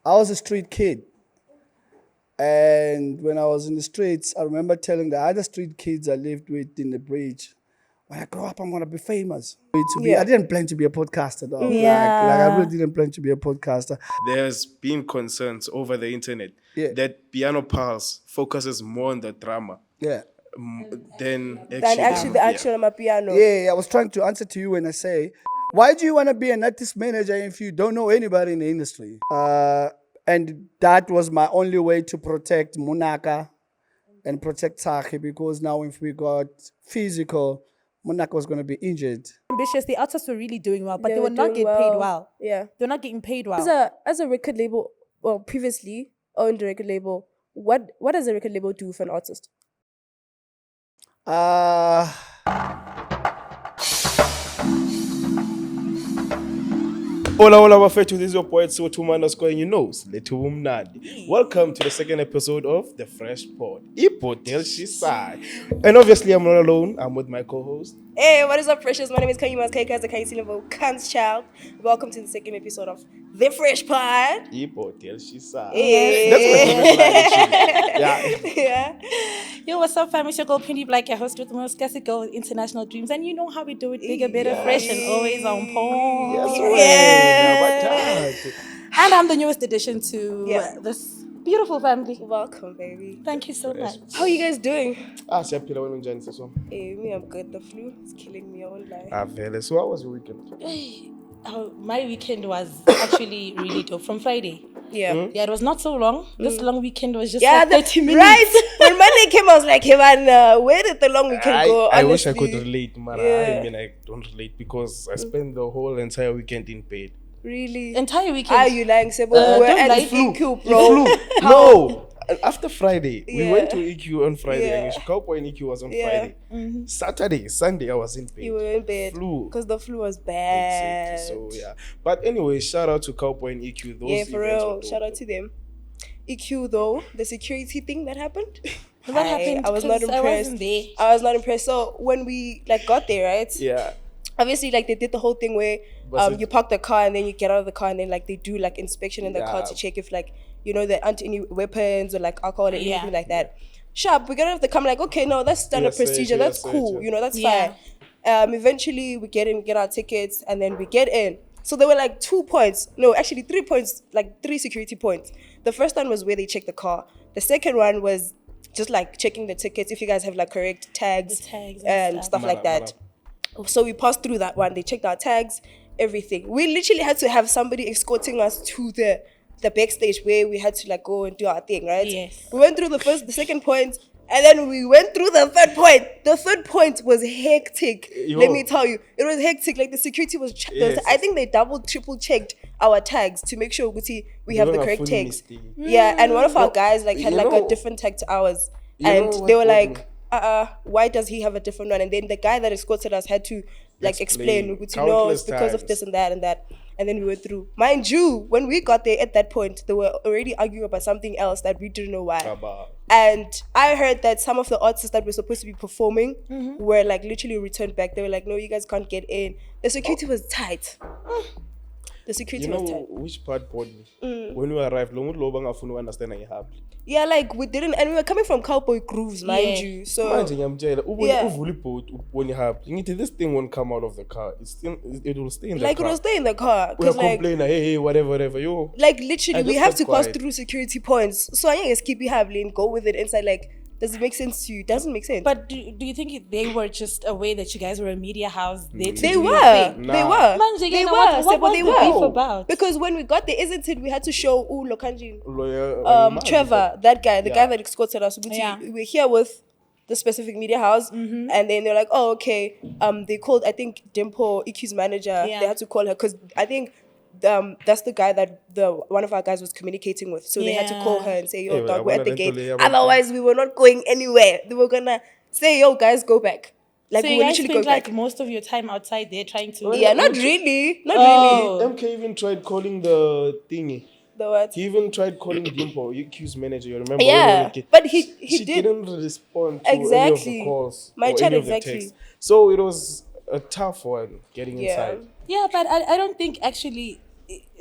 I was a street kid. And when I was in the streets, I remember telling the other street kids I lived with in the bridge, when I grow up, I'm going to be famous. I didn't plan to be a podcaster, though. Like I really didn't plan to be a podcaster. There's been concerns over the internet that Piano Pusle focuses more on the drama Yeah. than actually the actual Amapiano. Yeah, I was trying to answer to you when I say, why do you want to be an artist manager if you don't know anybody in the industry? And that was my only way to protect Munaka and protect Taki, because now if we got physical, Munaka was going to be injured. Ambitious, the artists were really doing well, but they were were not doing getting paid well. well. Yeah. They're not getting paid well. As a record label, well, previously owned a record label, what does a record label do for an artist? Hola bafethu, this is your poet Sothuma _ you knows Lethu Mnandi. Welcome to the second episode of the FreshPod. And obviously I'm not alone, I'm with my co-host. Hey, what is up, precious? My name is Kanyumas Keka, the Ndlovu Khan's child. Welcome to the second episode of the FreshPod. Hey. That's my favorite line, Yeah. Yo, what's up, fam? It's your girl, Pindy Black, your host with the most classic girl with international dreams. And you know how we do it, bigger, better, fresh, and always on point. And I'm the newest addition to this beautiful family. Welcome, baby. Thank you so much. How are you guys doing? Hey, Me, I'm good. The flu is killing me. I won't lie. So how was your weekend? My weekend was actually really dope. From Friday. Yeah. Yeah, it was not so long. This long weekend was just like 30 minutes. Right. When Monday came, I was like, hey man, where did the long weekend go? I wish I could relate, man. I don't relate because I spent the whole entire weekend in bed. Really? Entire weekend. Are you lying, Sebo? We're don't at lie. Eeque, bro. No. After Friday, we went to Eeque on Friday. Yeah. And CowBoii and Eeque was on Friday. Saturday, Sunday, I was in bed. You were in bed. Flu. Because the flu was bad. Exactly. So, yeah. But anyway, shout out to CowBoii and Eeque. Those For real. Shout out to them. Eeque, though, the security thing that happened. What happened? I was not impressed. I wasn't there. I was not impressed. So when we got there, right? Yeah. Obviously, they did the whole thing where you park the car and then you get out of the car and then they do inspection in the car to check if there aren't any weapons or alcohol or anything like that. Sharp, we get out of the car. I'm like, okay, no, that's standard procedure. That's cool. That's fine. Eventually, we get in, get our tickets, and then we get in. So there were 2 points. No, actually 3 points, 3 security points. The first one was where they checked the car. The second one was just checking the tickets if you guys have correct tags and stuff like that. So we passed through that one. They checked our tags, everything. We literally had to have somebody escorting us to the backstage where we had to go and do our thing, right? Yes. We went through the second point, and then we went through the third point. The third point was hectic. Let me tell you, it was hectic. The security was. I think they triple checked our tags to make sure we have the correct tags. Yeah, and one of our guys had a different tag to ours, and they were like, why does he have a different one? And then the guy that escorted us had to explain, no, it's because of this and that and that. And then we went through. Mind you, when we got there at that point, they were already arguing about something else that we didn't know why. And I heard that some of the artists that were supposed to be performing were literally returned back. They were like, no, you guys can't get in. The security was tight. The security was tight. Which part bored me? When we arrived, I understand happened. Yeah, we didn't, and we were coming from CowBoii grooves, mind you. So this thing won't come out of the car. It will stay in the car. It will stay in the car. We'll complain, hey, whatever, yo. Literally, we have to pass through security points. So I just keep it happily and go with it inside. Does it make sense to you? Doesn't make sense. But do you think they were just aware that you guys were a media house? They were. They were. What was the beef about? Because when we got there, isn't it, we had to show Lokanjin, Trevor, that guy, the guy that escorted us. We're here with the specific media house, and then they're like, oh, okay. They called, I think, Dimpo, Eeque's manager. They had to call her because I think that's the guy that one of our guys was communicating with. So they had to call her and say, yo, dog, we're at the gate. Otherwise, we were not going anywhere. They were gonna say, yo, guys, go back. So you guys spent most of your time outside there trying to... Yeah, not really. MK even tried calling the thingy. The what? He even tried calling Dimpo, Eeque's manager, you remember? Yeah, but she didn't respond to any of the calls. My chat, exactly. So it was a tough one getting inside. Yeah, but I don't think actually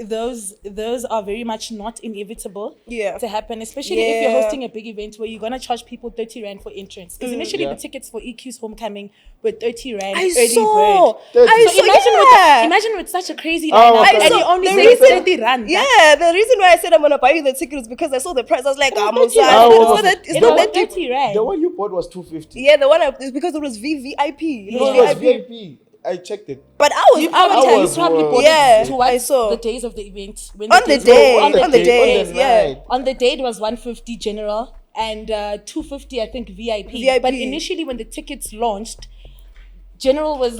those are very much not inevitable Yeah. to happen, especially if you're hosting a big event where you're gonna charge people 30 rand for entrance. Because initially the tickets for Eeque's homecoming were 30 rand I early saw. bird. I So saw. imagine with such a crazy Oh, lineup okay. and you only The say reason- 30 rand. Yeah, the reason why I said I'm gonna buy you the ticket is because I saw the price. I was like, I'm was sorry. 30 rand. It's not that. It's It not was that deep. 30 rand. The one you bought was 250. Yeah, the one is because it was VVIP. It No, was it was VIP. VIP. I checked it. But I was You out. probably bought Yeah, it towards I saw. the days of the event. When On the days day, were- on the day, yeah. night. On the day it was 150 general and 250 I think VIP. VIP. But initially when the tickets launched, general was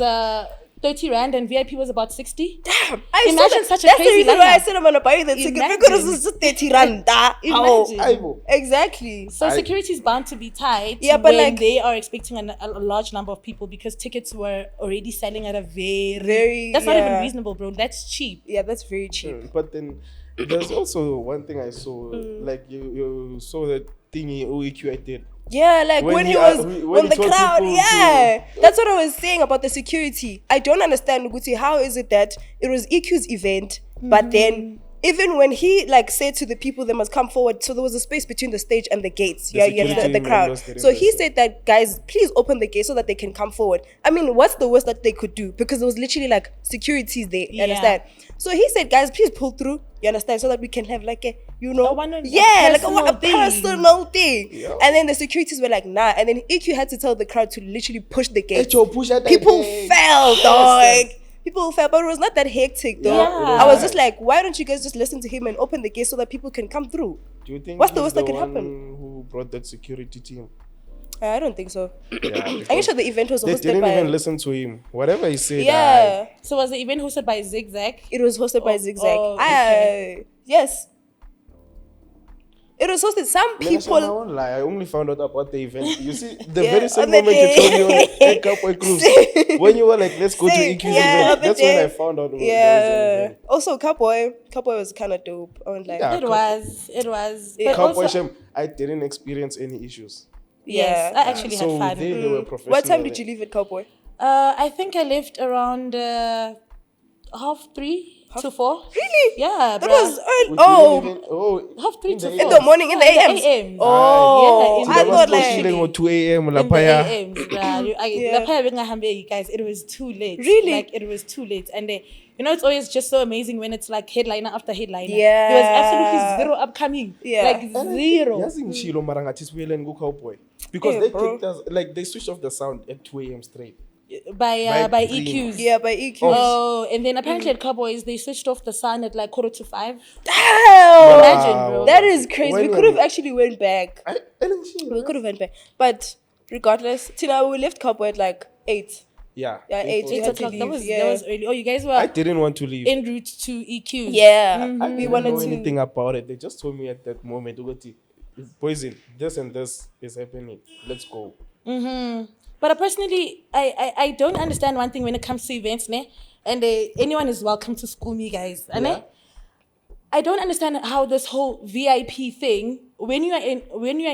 30 rand and VIP was about 60. Damn, Imagine such a That's crazy the reason why I lineup. said I'm gonna buy you the ticket Imagine. because it's just 30 rand. Imagine. Aibo. Exactly. So security is bound to be tight Yeah, but when like- they are expecting a large number of people because tickets were already selling at a Very, that's not even yeah. reasonable, bro. That's cheap. Yeah, that's very cheap. But then there's also one thing I saw. Like you saw that thingy Eeque I did. Yeah, like When when he he, was when on he the told crowd. people Yeah, that's what I was saying about the security. I don't understand, Guti. How is it that it was Eeque's event, but then even when he like said to the people they must come forward, so there was a space between the stage and the gates. The Yeah, security the crowd. members didn't So he listen. said that guys, please open the gate so that they can come forward. I mean, what's the worst that they could do? Because there was literally like securities there. You Yeah. understand? So he said, guys, please pull through. You understand? So that we can have like a, a yeah, like personal a thing. personal thing. Yeah. And then the securities were like, nah. And then Eeque had to tell the crowd to literally push the gate. Echo, push at the People gate. fell, Yes, dog. People fell, but it was not that hectic, though. Yeah. I was just like, why don't you guys just listen to him and open the gate so that people can come through? Do you think What's the he's worst that could one happen? Who brought that security team? I don't think so. Yeah, I'm sure the event was they hosted didn't by. even listen to him. Whatever he said. Yeah, So was the event hosted by Zigzag? it was hosted by Oh, Zigzag. oh, okay. Yes. It was hosted. Some I people. won't lie. I only found out about the event. You see, the Yeah, very same on the moment you told me day. on CowBoii Cruise, when you were like, let's go to Same, Eeque's yeah, on event, the that's day. when I found out. there was an Yeah. event. Also, CowBoii was kind of dope. I was like, Yeah. It was. Yeah. But CowBoii also, Shem, I didn't experience any issues. yes, Yeah. I actually So had fun. they were professional. what time did you leave at CowBoii? I think I left around 3:30 to 4. Really? Yeah, That bruh. was early. We Oh, didn't even- oh, 3:30 to the 4. in the morning, in the Yeah, AMs. AMs. Oh, Yeah, I in the thought morning. like. Or 2 a.m. In the lapaya. AMs, bruh. Yeah. Lapaya bengahambe, guys, it was too late. Really? Like, it was too late. And it's always just so amazing when it's like headliner after headliner. Yeah. There was absolutely zero upcoming. Yeah. Like, zero. Yazi ngishilo mara ngathi sibuyeleni ku-CowBoii. Because Yeah, they bro. kicked us, like they switched off the sound at 2 a.m. straight. By By EQs. Yeah, by EQ. Oh, and then apparently at CowBois they switched off the sun at like 4:45. Damn! Imagine, bro. That is crazy. When We were could have we- actually went back. We could have went back. But regardless, Tina, we left CowBoii at like 8. Yeah. Yeah, 8. We 8 had to o'clock. That leave. was early. Oh, you guys I were didn't want to leave. en route to EQs. Yeah. I We didn't wanted know to. anything about it. They just told me at that moment, Ugoti, poison, this and this is happening. Let's go. But personally, I don't understand one thing when it comes to events, ne? And anyone is welcome to school me, guys. And Yeah. I don't understand how this whole VIP thing, when you are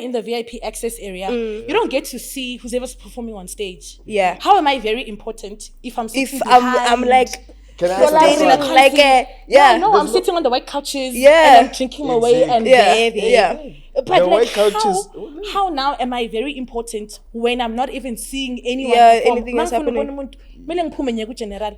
in the VIP access area, you don't get to see who's ever performing on stage. Yeah. How am I very important if I'm sitting If I'm behind? like. Can I You're ask like, you like, something? like a. Yeah. no, I'm sitting on the white couches Yeah. and I'm drinking my way and Yeah, there. yeah. But The like, white couches. how now am I very important when I'm not even seeing anyone Yeah, perform? anything that's Mangifuna happening. ukubona umuntu, kumele ngiphume ngiye ku-general.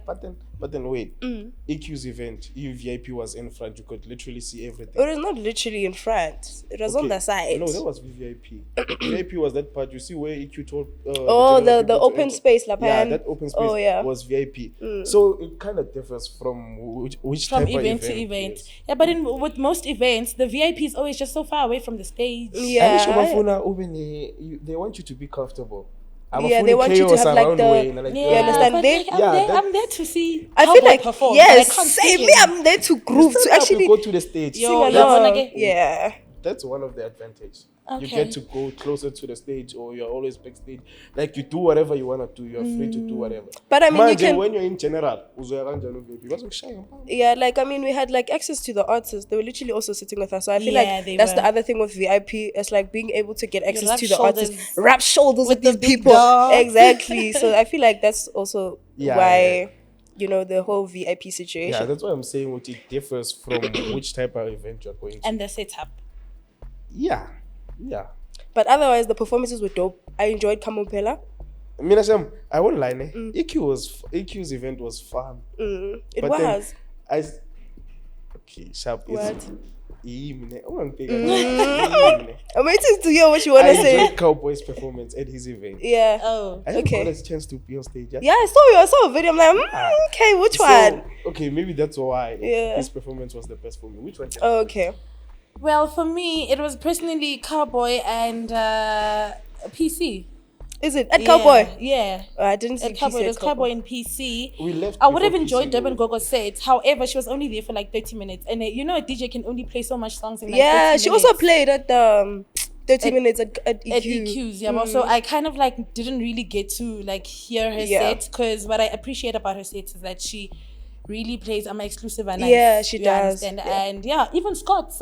But then wait. EQ's event, VIP was in front. You could literally see everything. It was not literally in front. It was on the side. No, that was VIP. VIP was that part. You see where EQ told. Oh, general the people to open enter. space, La Yeah, Pan. that open space Oh, yeah. was VIP. So it kind of differs from which From type event of to event. yes. Yeah, but with most events, the VIP is always just so far away from the stage. Yeah. Alisho bafuna ube they want you to be comfortable. Yeah, they want you to have like the. Yeah, understand? but They- like, Yeah, I'm there to see I feel CowBoii like perform. yes, but I can't same. see Me, him. I'm there to groove to actually go to the stage. Yo, sing yeah, along. okay. Yeah. That's one of the advantages. You Okay. get to go closer to the stage, or you're always backstage. Like you do whatever you wanna do. You're free to do whatever. But I mean, you Manje, can. when you're in general, uzoya kanjani baby? Bazokushaya mpama. Yeah, like I mean, we had like access to the artists. They were literally also sitting with us. So I feel Yeah, like they that's were. the other thing with VIP. It's like being able to get access rub to the artists, shoulders rub shoulders with the these big people. dogs. Exactly. So I feel like that's also Yeah, why the whole VIP Yeah, situation. that's why I'm saying what it differs from which type of event you're going to. And the setup. Yeah. But otherwise, the performances were dope. I enjoyed Kamumpela. Minasham, I won't lie. EQ's event was fun. It But then was. Okay, sharp. What? I'm waiting to hear what you want I to say. enjoyed CowBoi's performance at his event. Yeah. Oh. I haven't Okay. got a chance to be on stage yet. Yeah, I saw a video. I'm like, okay, which one? Okay, maybe that's why Yeah. his performance was the best for me. Which one? Oh, okay. Well, for me, it was personally CowBoii and PC. Is it at CowBoii? Yeah. I didn't see At CowBoii, PC it was at CowBoii and PC. We left I would have before enjoyed PC Durban though. Gogo's set. However, she was only there for like 30 minutes. And a DJ can only play so much songs in like Yeah, 30 she minutes. also played at 30 minutes at EQ. At EQs, yeah. So I kind of like didn't really get to like hear her set, because what I appreciate about her set is that she really plays exclusive and nice. Yeah, she You does. understand? Yeah. And yeah, even Scott's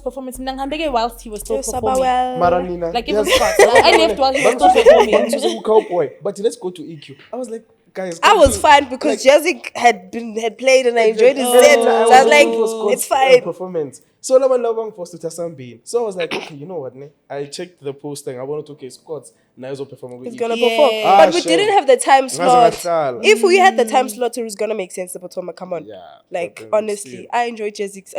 performance, Mnangambege whilst he was still Yes, performing. well. Maranina. Like even Scott. I left while he was still performing. CowBoii. But let's go to EQ. I was like, guys. I was fine because Jezik had played and I enjoyed his set. So I was like, it's fine. Performance. So now I'm forced to Tasambin. So I was like, okay, you know what? I checked the posting. I wanted to okay, Scott's now he's performing with He's EQ. gonna Yeah. perform. Ah, But we sure. didn't have the time slot. Ngazangahlala. If we had the time slot, it was gonna make sense to perform. Come on. Yeah, Like, but then honestly, still. I enjoyed Jezik's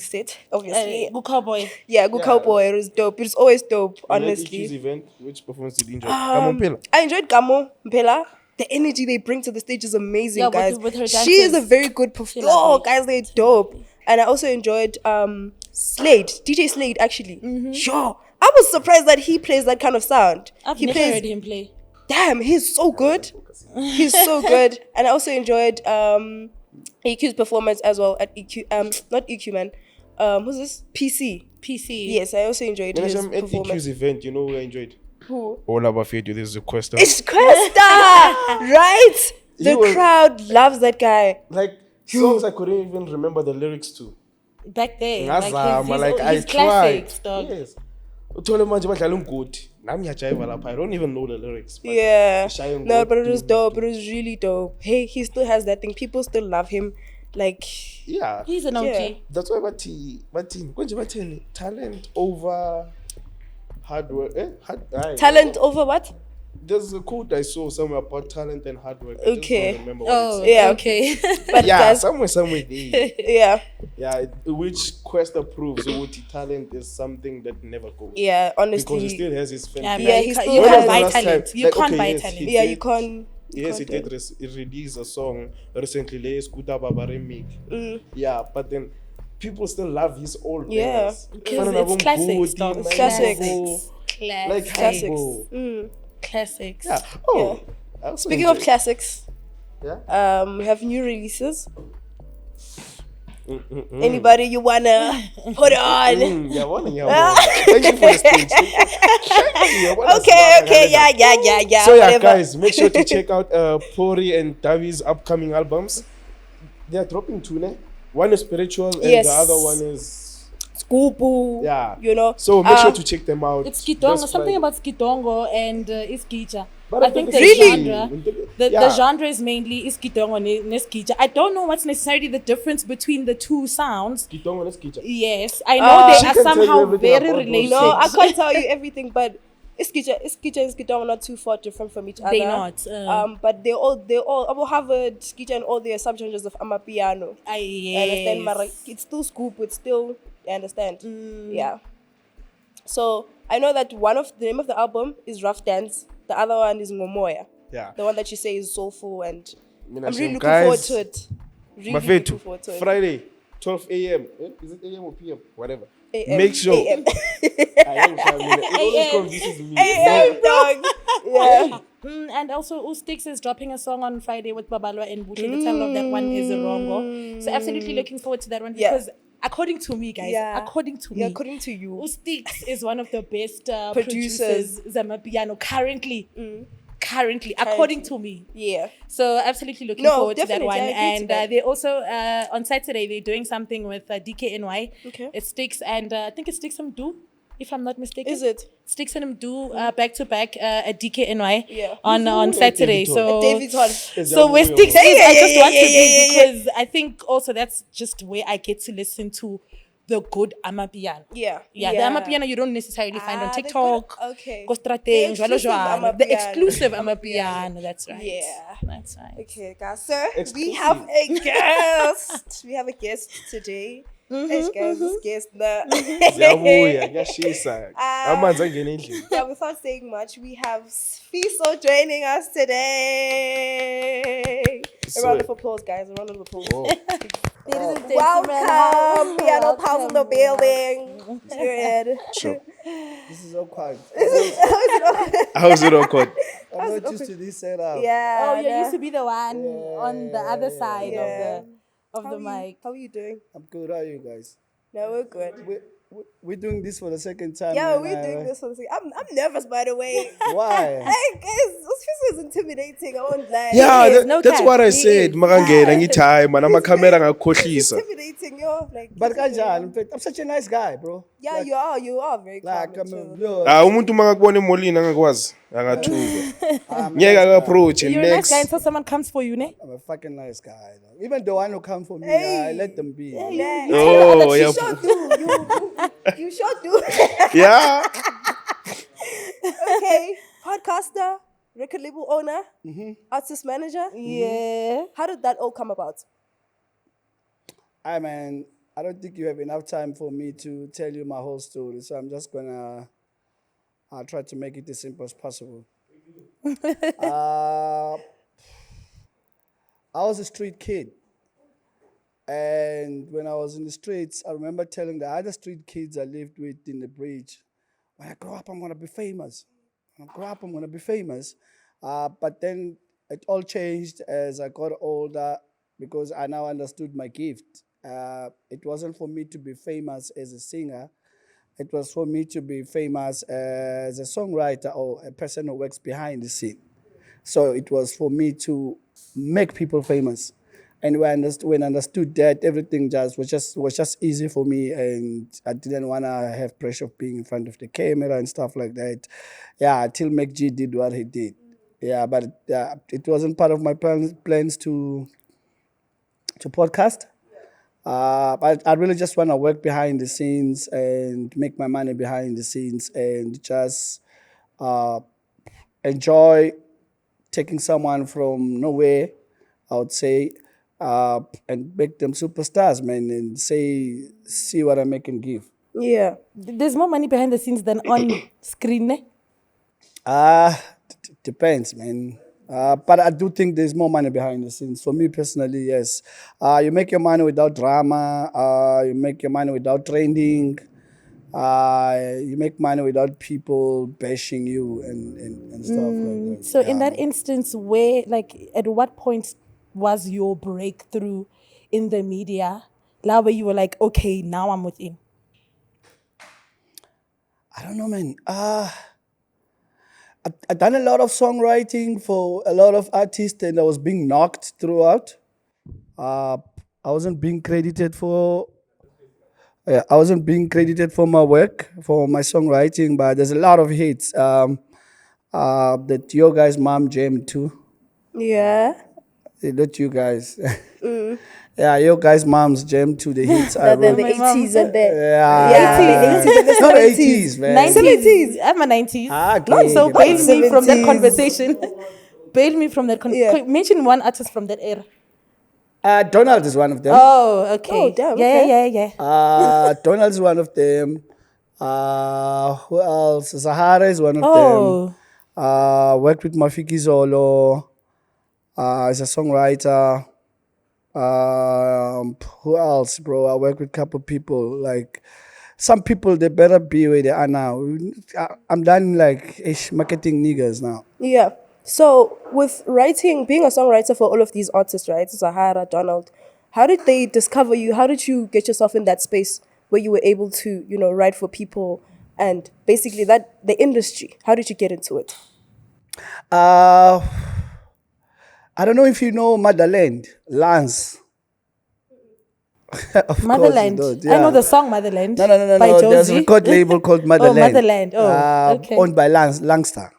set, obviously. Good CowBoii. Yeah, good Yeah. CowBoii. It was dope. It was always dope, And at honestly. EQ's event, which performance did you enjoy? Come on, Pela. I enjoyed Gamo Mpela. The energy they bring to the stage is amazing, Yeah, guys. with her She is a dancers. very good performer. She Oh, lovely. guys, they're dope. And I also enjoyed Slade, DJ Slade, actually. Sure. I was surprised that he plays that kind of sound. I've He never plays, heard him play. damn, he's so good. He's so good. And I also enjoyed EQ's performance as well at EQ. Not EQ, man. Who's this? PC. PC. Yes, I also enjoyed his At performance. EQ's event, you know who I enjoyed? Who? All about Fedu. This is a question. It's Cresta, right? The He was- crowd loves that guy. Like songs I couldn't even remember the lyrics to. Back there. Ngazama, like I his tried. classics, dog. Yes. Uthole manje badlala umgodi. Nami ngiyajiva lapha. I don't even know the lyrics. But Yeah. Shy and No, good but it was dude. dope. It was really dope. Hey, he still has that thing. People still love him. Like, Yeah. He's an OG. Yeah. That's why bathini talent over hard work. talent over what? There's a quote I saw somewhere about talent and hard work. I just Okay. don't remember what Oh, it Yeah. okay. But yeah, guys, somewhere there. yeah, Yeah, which Questa proves what talent is something that never goes. yeah. Because he Honestly, still has his fan. Yeah, base. Yeah, man, he you still can't, you has- can't buy When was the last talent. time- You like, can't okay, buy yes, talent. he yeah, did- you can't. Yes, he can't did do release a song recently, Sbuda Baba remake. Yeah, but then people still love his old Yeah, bangers. Because Fana it's nabo classics, Ngudi, dog. It's Mango, classics. Like Classics. Humble. Classics. Yeah. Oh. I also Speaking of enjoyed- classics, yeah. we have new releases. Anybody you wanna put on? Yeah, thank you for the stage. Okay, yeah. So yeah, whatever. guys, make sure to check out Pori and Davi's upcoming albums. They are dropping two, ne? One is spiritual and Yes. the other one is Scoopoo. yeah. You know. So make sure to check them out. It's Skidongo, This something Friday. about Skidongo and Iskija. But I think the Really? genre, Yeah. the genre is mainly Iskidongo and Neskija. I don't know what's necessarily the difference between the two sounds. Kitongo and Skija. Yes, I know She they are can tell you somehow everything very about those related. No, I can't tell you everything, but Iskija and Skidongo are not too far different from each other. They not. But they all have a Skija and all their subgenres of Amapiano. I understand, Mara. It's still scoop. It's still, I understand. Yeah. So I know that the name of the album is Rough Dance. The other one is Ngomoya. Yeah. The one that you say is soulful, and Mina I'm really Shem, looking forward guys, to it. Really Mafetu, looking forward to it. Friday, 12 a.m. Is it a.m. or p.m.? Whatever. AM. Make sure. AM. It always confuses me. AM, dog. Yeah. And also, Ustix is dropping a song on Friday with Babalwa and Butle. The title of that one is Rongo. So absolutely looking forward to that one Yeah. because according to me, guys, according to me, According to you. Ustix is one of the best Producers. producers Amapiano currently. Currently, according to me. Yeah. So absolutely looking No, forward to that definitely, one. I agree to And that. they also on Saturday they're doing something with DKNY. Okay. It Sticks and I think it Sticks some do. if I'm not mistaken. Is it? Sticks and him do back to back at DKNY Yeah. on Saturday. David So David's on. so where Sticks is, I just want to be because I think also that's just where I get to listen to the good Amapiano. Yeah. Yeah, the Amapiano you don't necessarily find on the TikTok. good- okay. Go The strateng, jwalo exclusive jwalo. The Amapiano. exclusive Amapiano. That's right. Yeah. That's right. Okay, guys. So we Exclusive. have a guest. We have a guest today. Hey, guys, this guest. Ziyabuya, kuyashisa. Amanzi angena endlini. Yeah, without saying much, we have Sfiso joining us today. A round of applause, guys. A round of applause. Oh. Welcome, Piano Pusle in the building. Good. Sure. This is awkward. How's it awkward? I'm not used to this setup. Yeah. Oh, you used to be the one on the other side Yeah. of the mic. How are you doing? I'm good. How are you guys? No, we're good. We're doing this for the second time. Yeah, man. we're doing this for the I'm nervous, by the way. Why? Hey, guys, this is intimidating. I won't lie. Yeah, is, no that's cap. what I He said. is. Makangena ngithi hayi man amakhamera It's ngakukhohlisa. intimidating, yo. Like, But kanjani? I'm such a nice guy, bro. yeah, you are very calm. Like I'm and a chill. Ah umuntu mangakubona emolini angakwazi angathuka. Ngeke akapproach You're a nice next. guy until someone comes for you, ne? I'm a fucking nice guy. Though. Even the one who come for me, Hey. I let them be. Yeah. Oh, You yeah. sure do. You sure do. Yeah. Okay, podcaster, record label owner, artist manager. Yeah. How did that all come about? I man, I don't think you have enough time for me to tell you my whole story, so I'm just gonna try to make it as simple as possible. I was a street kid, and when I was in the streets, I remember telling the other street kids I lived with in the bridge, when I grow up, I'm gonna be famous. When I grow up, I'm gonna be famous. But then it all changed as I got older because I now understood my gift. It wasn't for me to be famous as a singer. It was for me to be famous as a songwriter or a person who works behind the scene. So it was for me to make people famous. And when I understood that, everything was just easy for me, and I didn't want to have pressure of being in front of the camera and stuff like that. Yeah, till McG did what he did. Yeah, but it wasn't part of my plans to podcast. But I really just want to work behind the scenes and make my money behind the scenes and just enjoy taking someone from nowhere, I would say, and make them superstars, man, and see what I make and give. Yeah. There's more money behind the scenes than on screen, ne? Depends, man. But I do think there's more money behind the scenes. For me personally, yes. You make your money without drama. You make your money without trending. You make money without people bashing you and stuff like that. So in that instance, where, like, at what point was your breakthrough in the media? Now where you were like, okay, now I'm within. I don't know, man. I've done a lot of songwriting for a lot of artists, and I was being knocked throughout. I wasn't being credited for. I wasn't being credited for my work, for my songwriting, but there's a lot of hits that your guys' mom jammed too. Yeah. Not you guys. Yeah, your guys' moms jammed to the hits. I The wrote. 80s and the Yeah, 80s and the not 70s. 80s, man. 70s. I'm a 90s. Okay. So Not bail me from that 70s. conversation. Bail me from that. Yeah. Mention one artist from that era. Donald is one of them. Oh, okay. Oh, damn, Yeah, okay. yeah. Donald's one of them. Who else? Zahara is one of Oh. them. Worked with Mafitsotso. Is a songwriter. Who else, bro? I work with a couple people. Like some people, they better be where they are now. I'm done like marketing niggas now. Yeah. So with writing, being a songwriter for all of these artists, right? Zahara, Donald, how did they discover you? How did you get yourself in that space where you were able to, write for people and basically the industry? How did you get into it? I don't know if you know Motherland, Lance. Of course you Motherland. don't, I know yeah. the song Motherland. No. by There's a Josie. record label called Motherland. Motherland. Oh, okay. Owned by Langster.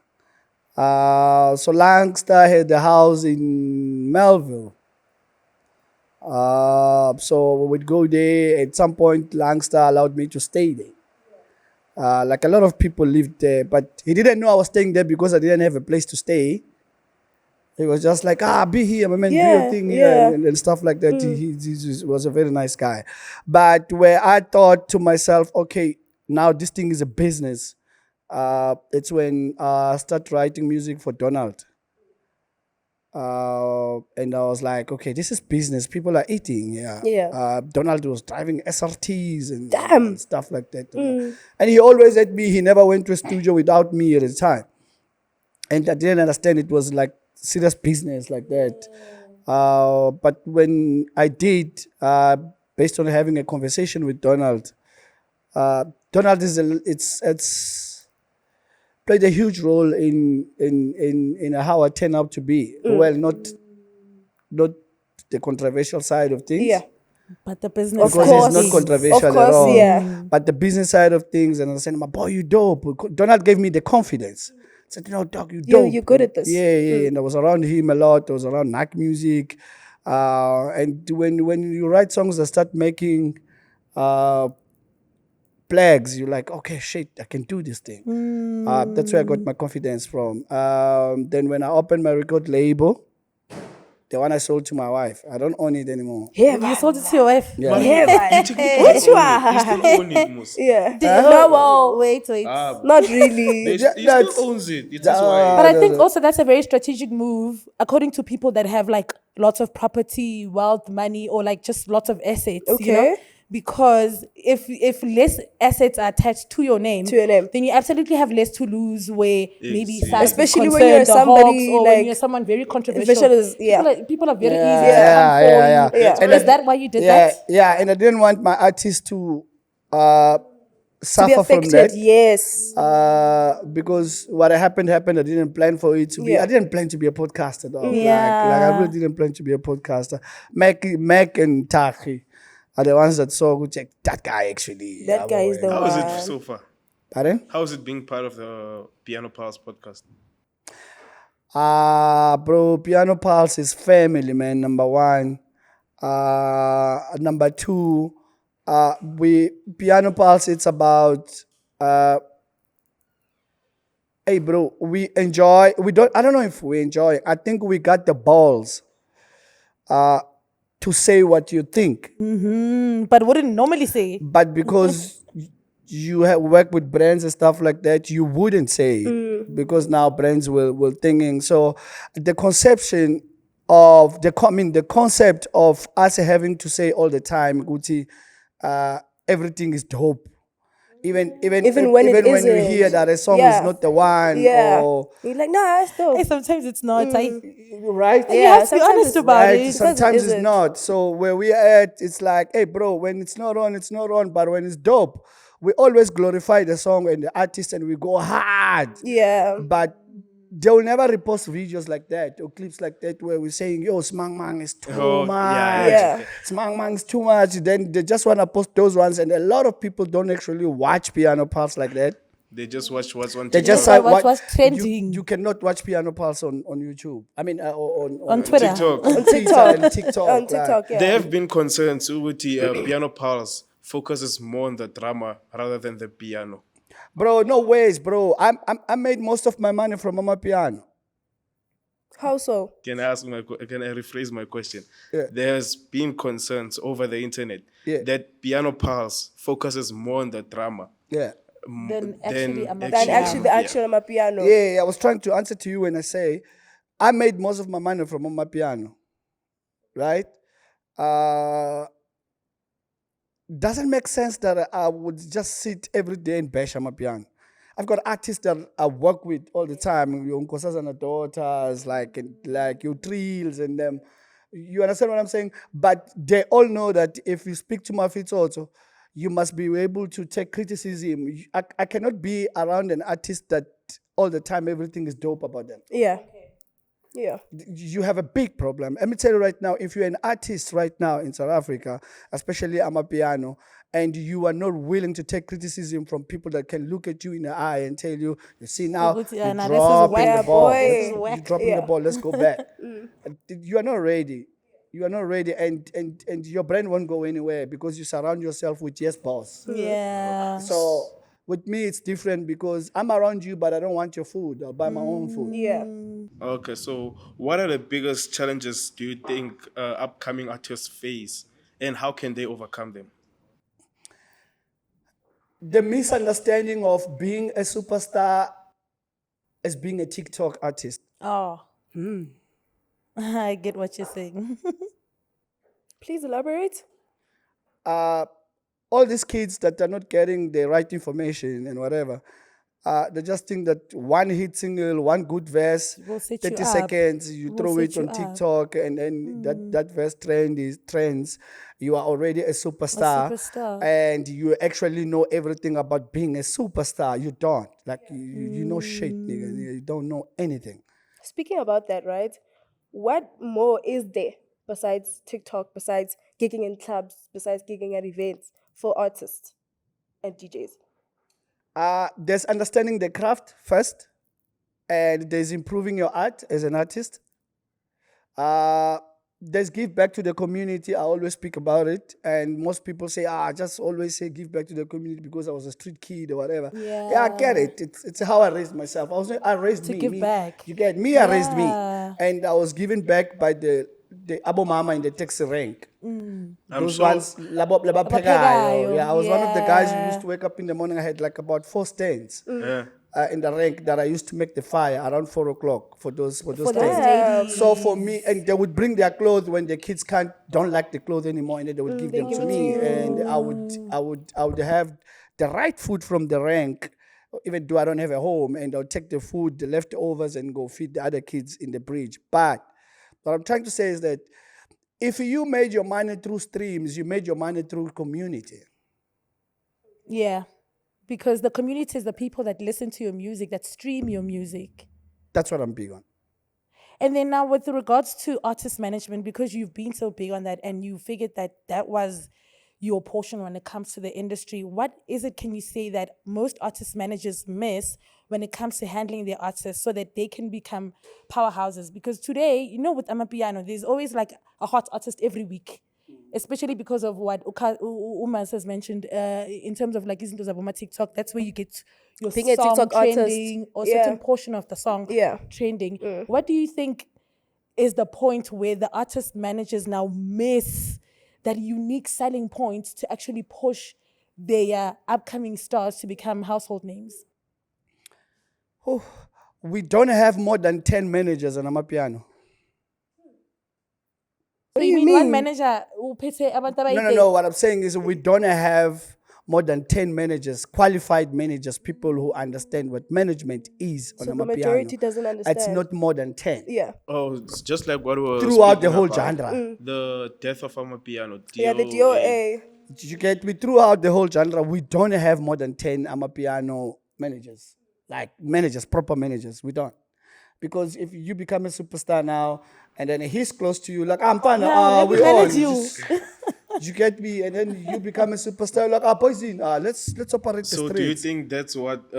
So Langster had the house in Melville. So we'd go there. At some point, Langster allowed me to stay there. Like a lot of people lived there, but he didn't know I was staying there because I didn't have a place to stay. He was just like, be here, my man, do Yeah, your thing here, yeah. and stuff like that. He was a very nice guy. But where I thought to myself, okay, now this thing is a business, it's when I start writing music for Donald. And I was like, okay, this is business. People are eating, yeah. Yeah. Donald was driving SRTs and, Damn. and stuff like that. And he always had me. He never went to a studio without me at the time. And I didn't understand it was like serious business like that. But when I did, based on having a conversation with Donald, Donald it's played a huge role in how I turned out to be. Well, not the controversial side of things. Yeah. But the business. Because course. it's not controversial Of course, at all. yeah. But the business side of things, and I said, my boy, you dope. Donald gave me the confidence. I said, dog, you dope. You're good at this. Yeah. And I was around him a lot. I was around Knack music. And when you write songs that start making flags, you're like, okay, shit, I can do this thing. That's where I got my confidence from. Then when I opened my record label, the one I sold to my wife, I don't own it anymore. Yeah, You sold it to your wife. Yeah. Which one? He still owns it, Mus. Yeah. No, well, wait. Not really. He that's- still owns it. It's just why. But I think also that's a very strategic move, according to people that have like lots of property, wealth, money, or like just lots of assets. You know? Okay. Because if less assets are attached to your name, then you absolutely have less to lose. Where maybe Yes. size is Especially when concerned, you're the somebody Hawks, or when like- you're someone very controversial. Especially as- yeah. People are very easy. Yeah. to come for you. Yeah. So is that why you did Yeah, that? yeah, and I didn't want my artist to To be suffer from affected. that. Yes. Because what happened. I didn't plan for it to be. Yeah. I didn't plan to be a podcaster, though. Yeah. Like I really didn't plan to be a podcaster. Mac and Taki are the ones that saw who checked that guy actually. That guy is the How is one. it so far? Pardon? How is it being part of the Piano Pulse podcast? Bro, Piano Pulse is family, man. Number one. Number two, Piano Pulse, it's about hey bro, I don't know if we enjoy. I think we got the balls to say what you think. But wouldn't normally say. But because you have worked with brands and stuff like that, you wouldn't say it because now brands will thinking. So the conception of the concept of us having to say all the time, Gucci, everything is dope. Even when you isn't. hear that a song Yeah. is not the one, Yeah. or You're like, nah, that's dope. Hey, sometimes it's not. right, You have to be sometimes honest it's about right. it. Sometimes it's isn't. not. So where we at, it's like, hey, bro, when it's not on, it's not on. But when it's dope, we always glorify the song and the artist, and we go hard. Yeah. But they will never repost videos like that or clips like that where we're saying, yo, Smang Mang is too Oh, much. yeah. Smang Mang is too much. Then they just want to post those ones. And a lot of people don't actually watch Piano Pulse like that. They just watch what's on They TikTok. just What's trending. You cannot watch Piano Pulse on YouTube. I mean, On Twitter. TikTok. on TikTok. And TikTok. On TikTok, yeah. There have been concerns with the Piano Pulse focuses more on the drama rather than the piano. Bro, no ways, bro. I made most of my money from Amapiano. How so? Can I rephrase my question? Yeah. There's been concerns over the internet Yeah. that Piano Pulse focuses more on the drama. Yeah. Than actually Amapiano. Than actually the Yeah. actual Amapiano. Yeah, I was trying to answer to you when I say I made most of my money from Amapiano. Right? Doesn't make sense that I would just sit every day and bash Amapiano. I've got artists that I work with all the time, your Nkosazana daughters, like your Trills and them. You understand what I'm saying? But they all know that if you speak to Mafitsotso, you must be able to take criticism. I cannot be around an artist that all the time everything is dope about them. Yeah. Yeah. You have a big problem. Let me tell you right now, if you're an artist right now in South Africa, especially Amapiano, and you are not willing to take criticism from people that can look at you in the eye and tell you, you see now, Ukuthi, you're nah, this is dropping whack. the ball. Boy. This is You're whack. dropping the Yeah. ball. Let's go back. And you are not ready. You are not ready, and your brain won't go anywhere because you surround yourself with yes boss. Yeah. So with me, it's different because I'm around you, but I don't want your food. I'll buy my own food. Yeah. Okay, so what are the biggest challenges do you think upcoming artists face, and how can they overcome them? The misunderstanding of being a superstar as being a TikTok artist. Oh. I get what you're saying. Please elaborate. All these kids that are not getting the right information and whatever, they just think that one hit single, one good verse, Will set you 30 up. seconds, you Will throw set it you on up. TikTok, and then that verse trends. You are already a superstar. superstar. And you actually know everything about being a superstar. You don't. Like, you know shit, nigga. You don't know anything. Speaking about that, right? What more is there besides TikTok, besides gigging in clubs, besides gigging at events for artists and DJs? There's understanding the craft first, and there's improving your art as an artist. There's give back to the community. I always speak about it, and most people say, I just always say give back to the community because I was a street kid or whatever. Yeah, I get it. It's how I raised myself. I raised me. give back. You get me? I raised me, Yeah. and I was given back by the Abo Mama in the taxi rank. Those sure- ones, labo Labophekayo, Pekayo. Yeah, I was one of the guys who yeah. used to wake up in the morning. I had like about 4 stands Yeah. in the rank that I used to make the fire around 4 o'clock for those For stands. those ladies. So for me, and they would bring their clothes when the kids don't like the clothes anymore, and then they would give them to me, and I would have the right food from the rank, even though I don't have a home, and I'll take the food, the leftovers, and go feed the other kids in the bridge. But what I'm trying to say is that if you made your money through streams, you made your money through community. Yeah. Because the community is the people that listen to your music, that stream your music. That's what I'm big on. And then now with regards to artist management, because you've been so big on that and you figured that was your portion when it comes to the industry, what is it, can you say, that most artist managers miss when it comes to handling their artists so that they can become powerhouses? Because today, you know, with Amapiano, there's always like a hot artist every week. Especially because of what Umas has mentioned in terms of like listening to Zabuma TikTok, that's where you get your Being a song TikTok artist. trending or Yeah. certain portion of the song trending. What do you think is the point where the artist managers now miss that unique selling point to actually push their upcoming stars to become household names? We don't have more than 10 managers on Amapiano. So you mean one manager who pete abantu No. abayi-30? What I'm saying is we don't have more than 10 managers, qualified managers, people who understand what management is on So Amapiano. the majority doesn't It's understand. not more than 10. Yeah. Oh, it's just like what we were Throughout the speaking whole about, genre. the death of Amapiano. Yeah, the DOA. You get me? Throughout the whole genre, we don't have more than 10 Amapiano managers. Like managers, proper managers. We don't. Because if you become a superstar now, and then he's close to you, like, I'm fine, let me we on. manage you. You get me? And then you become a superstar, like, poison, let's operate the So streets. do you think that's what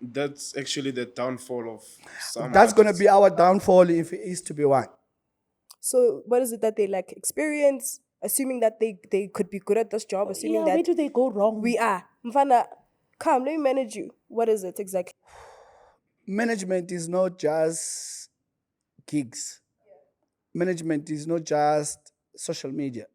that's actually the downfall of some That's going to artists? be our downfall if it is to be one. So what is it that they lack? Experience, assuming that they could be good at this job, assuming Yeah, where that do they go wrong? we are. Mfana, come, let me manage you. What is it exactly? Management is not just gigs. Management is not just social media.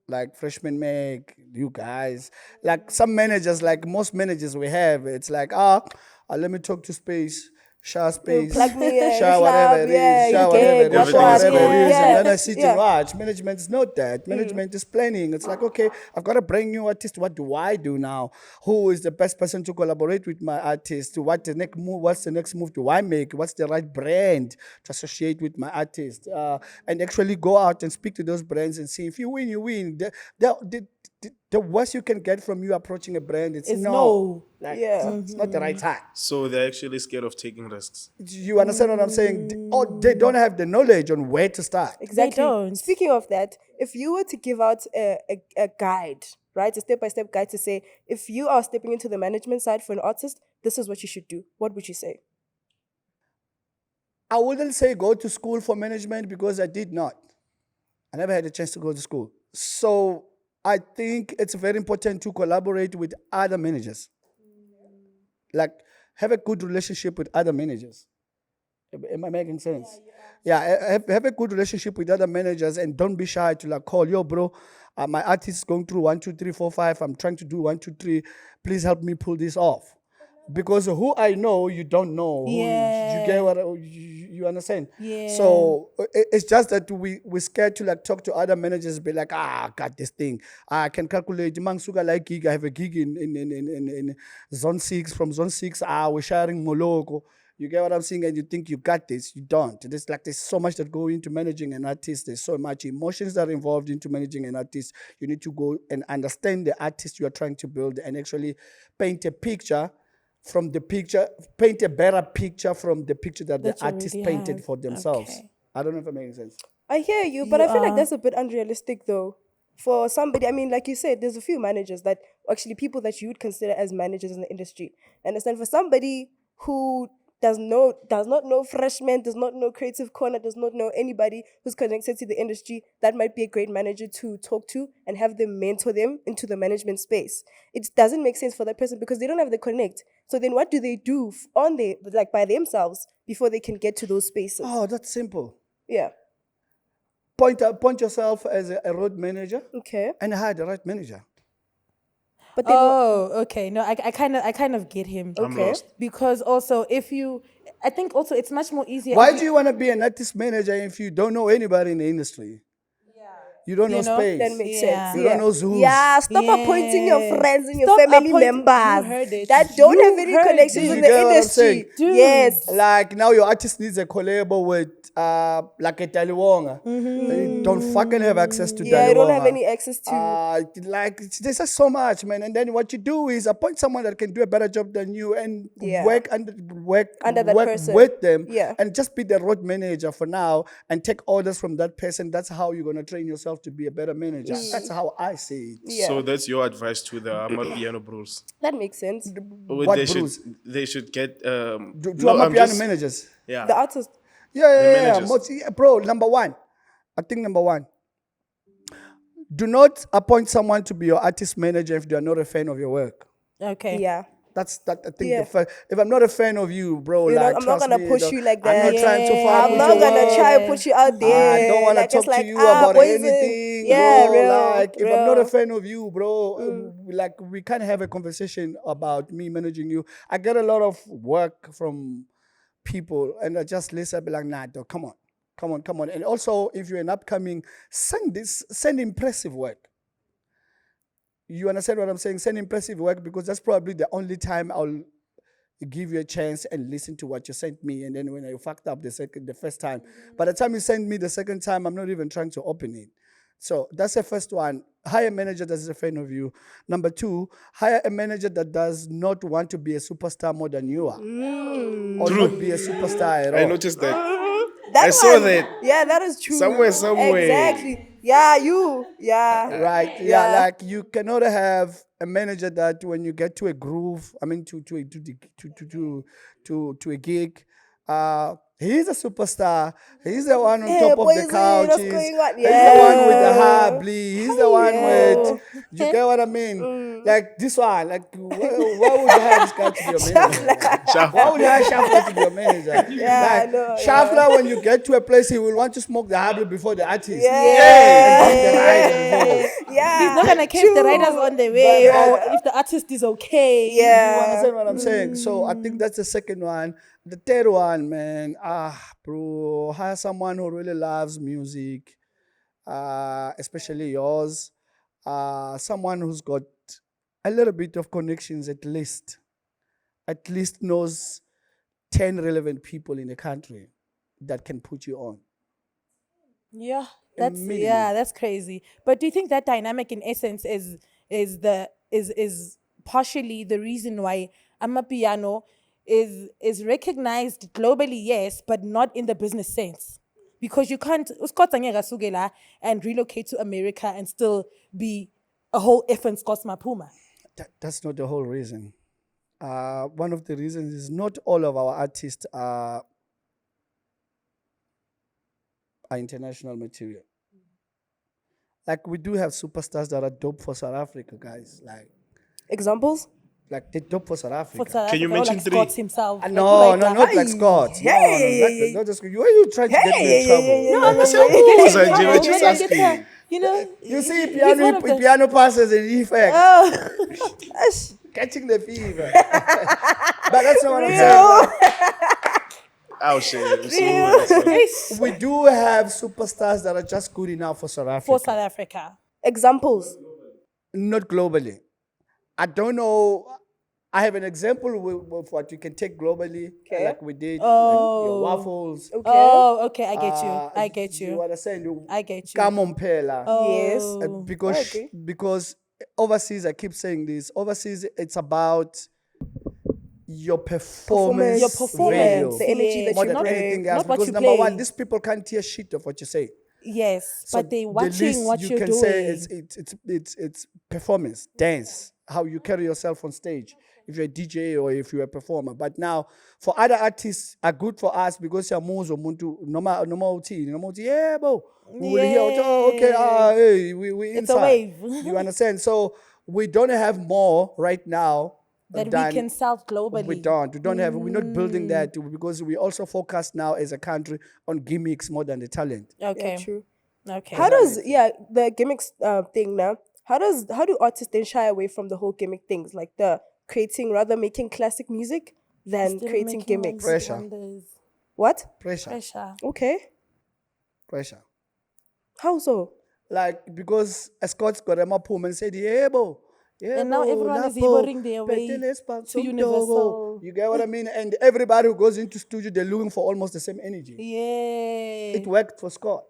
Like Freshmen make, you guys. Like some managers, like most managers we have, it's like, let me talk to Space. Share Space, plug me in, share whatever club, it yeah, is, share you whatever it get is, what whatever going it is, on. and then I sit Yeah. and watch. Management is not that. Management is planning. It's like, okay, I've got a brand new artist. What do I do now? Who is the best person to collaborate with my artist? What's the next move? What's the next move do I make? What's the right brand to associate with my artist? And actually go out and speak to those brands and see if you win, you win. The the worst you can get from you approaching a brand, it's It's no. no. Like, Yeah. it's not the right time. So they're actually scared of taking risks. You understand what I'm saying? Or they don't have the knowledge on where to start. Exactly. don't. Speaking of that, if you were to give out a guide, right, a step-by-step guide to say, if you are stepping into the management side for an artist, this is what you should do, what would you say? I wouldn't say go to school for management because I did not. I never had a chance to go to school. So I think it's very important to collaborate with other managers. Like, have a good relationship with other managers. Am I making sense? Yeah, have a good relationship with other managers and don't be shy to like call, yo, bro, my artist is going through 1, 2, 3, 4, 5. I'm trying to do 1, 2, 3. Please help me pull this off. Because who I know, you don't know. You get what you understand? Yeah. So it's just that we're scared to like talk to other managers, be like, I got this thing. I can calculate. Mangsuka like gig. I have a gig in zone 6. From zone 6, we're sharing Moloko. You get what I'm saying? And you think you got this. You don't. There's so much that go into managing an artist. There's so much emotions that are involved into managing an artist. You need to go and understand the artist you are trying to build and actually paint a picture from the picture, paint a better picture from the picture that the That you artist already painted have. for themselves. Okay. I don't know if it makes sense. I hear you, but I feel like are- that's a bit unrealistic though. For somebody, I mean, like you said, there's a few managers that actually people that you would consider as managers in the industry. Understand? For somebody who does not know Freshmen, does not know Creative Corner, does not know anybody who's connected to the industry, that might be a great manager to talk to and have them mentor them into the management space. It doesn't make sense for that person because they don't have the connect. So then what do they do by themselves before they can get to those spaces? Oh, that's simple. Yeah. Point yourself as a road manager Okay. and hire the right manager. But then Okay. No, I kind of get him. I'm lost. Because also I think also it's much more easier. Why if do you want to be an artist manager if you don't know anybody in the industry? You don't know space. that makes Yeah. sense. You don't know zoos. Yeah, stop appointing your Yeah. friends and your Stop family appointing- members you heard it. that don't You have any heard connections it. in You the get what I'm industry. saying? Dude. Yes. Like now your artist needs a collab with like a Taliwonga. You don't fucking have access to Yeah, you don't have Taliwonga. any access to. Like there's just so much, man. And then what you do is appoint someone that can do a better job than you and Yeah. work Under that person. with them. Yeah. And just be the road manager for now and take orders from that person. That's how you're gonna train yourself to be a better manager. That's how I see it. Yeah. So that's your advice to the Amapiano bros. That makes sense. What they Bruce? they should get Do no, I'm piano just- managers. Yeah. The artist. Yeah. managers. Bro, number one. I think number one. Do not appoint someone to be your artist manager if they are not a fan of your work. Okay. Yeah. That's that. I think Yeah. the first. If I'm not a fan of you, bro, You know, like I'm not trust gonna me, push don't- you like I'm that. not trying to Yeah. fuck I'm with not your gonna work. try and put you out there. I don't want to Like, talk it's like, to you about poison. anything, Yeah, bro. real, Like, if I'm not a real. fan of you, bro, like we can't have a conversation about me managing you. I get a lot of work from people, and I just listen, I be like, nah, dog, come on. And also, if you're an upcoming, send impressive work. You understand what I'm saying? Send impressive work because that's probably the only time I'll give you a chance and listen to what you sent me. And then when I fucked up the first time, by the time you send me the second time, I'm not even trying to open it. So that's the first one. Hire a manager that is a fan of you. Number two, hire a manager that does not want to be a superstar more than you are. Or not be a superstar at all. I noticed that. That I saw one- that. Yeah, that is true. Somewhere. Exactly. Yeah, you. Yeah. Right. Yeah. Like you cannot have a manager that when you get to a groove, I mean to a gig, he's a superstar. He's the one on Hey, top of the boys, couch. what's He's going on? the one with the Yeah. habli. He's the one with. You get what I mean? Like this one. Like why would you hire this guy to be your manager? Why would you hire Shafla to be your manager? Yeah, I like, know, Shafla, when you get to a place, he will want to smoke the habli before the artist. Yeah. And the ride involved. Yeah. He's not gonna keep the riders on the way, or if the artist is okay. You Yeah. understand what I'm saying? So I think that's the second one. The third one, man, bro, hire someone who really loves music, especially yours. Someone who's got a little bit of connections at least knows 10 relevant people in the country that can put you on. Yeah, Immediately. that's crazy. But do you think that dynamic in essence is partially the reason why Amapiano is recognized globally, yes, but not in the business sense. Because you can't uskotsa ngeke asuke la and relocate to America and still be a whole effing Scots Mapuma. That's not the whole reason. One of the reasons is not all of our artists are international material. Like we do have superstars that are dope for South Africa, guys. Examples? Like they're dope for South Africa. For South Can you Africa, or mention like three? Scots himself. Like, No, who not like Scott. Hey. Not just. Why are you trying to get me in trouble? No, I'm not Who's saying Angie? We're just asking. You know, You see, he's one piano, of the- piano passes in effect, Oh. catching the fever. But that's not what I'm saying. Oh shit. So, We do have superstars that are just good enough for South Africa. for South Africa. Examples? Not globally. I don't know. I have an example with what you can take globally, Okay. like we did, like your waffles. Okay. Oh, okay, I get you. I get You you. understand? I get you. Kamompela. Yes. Oh. Because overseas, I keep saying this. Overseas, it's about your performance, Your value, performance, the energy that more you than bring. anything Not else. what Because you number one, play. these people can't hear shit of what you say. Yes, So but they the watching least what you you're can doing. say it's performance, dance, how you carry yourself on stage. If you're a DJ or if you're a performer, but now for other artists are good for us because you're muntu normal yeah, bo. We will hear okay, hey, we It's a inside. wave. You understand? So we don't have more right now that than we can sell globally. we don't have. We're not building that because we also focus now as a country on gimmicks more than the talent. Okay. Yeah, true. Okay. How does the gimmicks thing now? How do artists then shy away from the whole gimmick things, like the creating rather making classic music than Instead of creating making gimmicks? Pressure. wonders. What? Pressure. Okay. How so? Like because a Scott's got a mapum and said, yeah, bo. Yeah, And now bo, everyone is lapo, laboring their way petele span to som Universal. dogo. You get what I mean? And everybody who goes into studio, they're looking for almost the same energy. Yeah. It worked for Scott.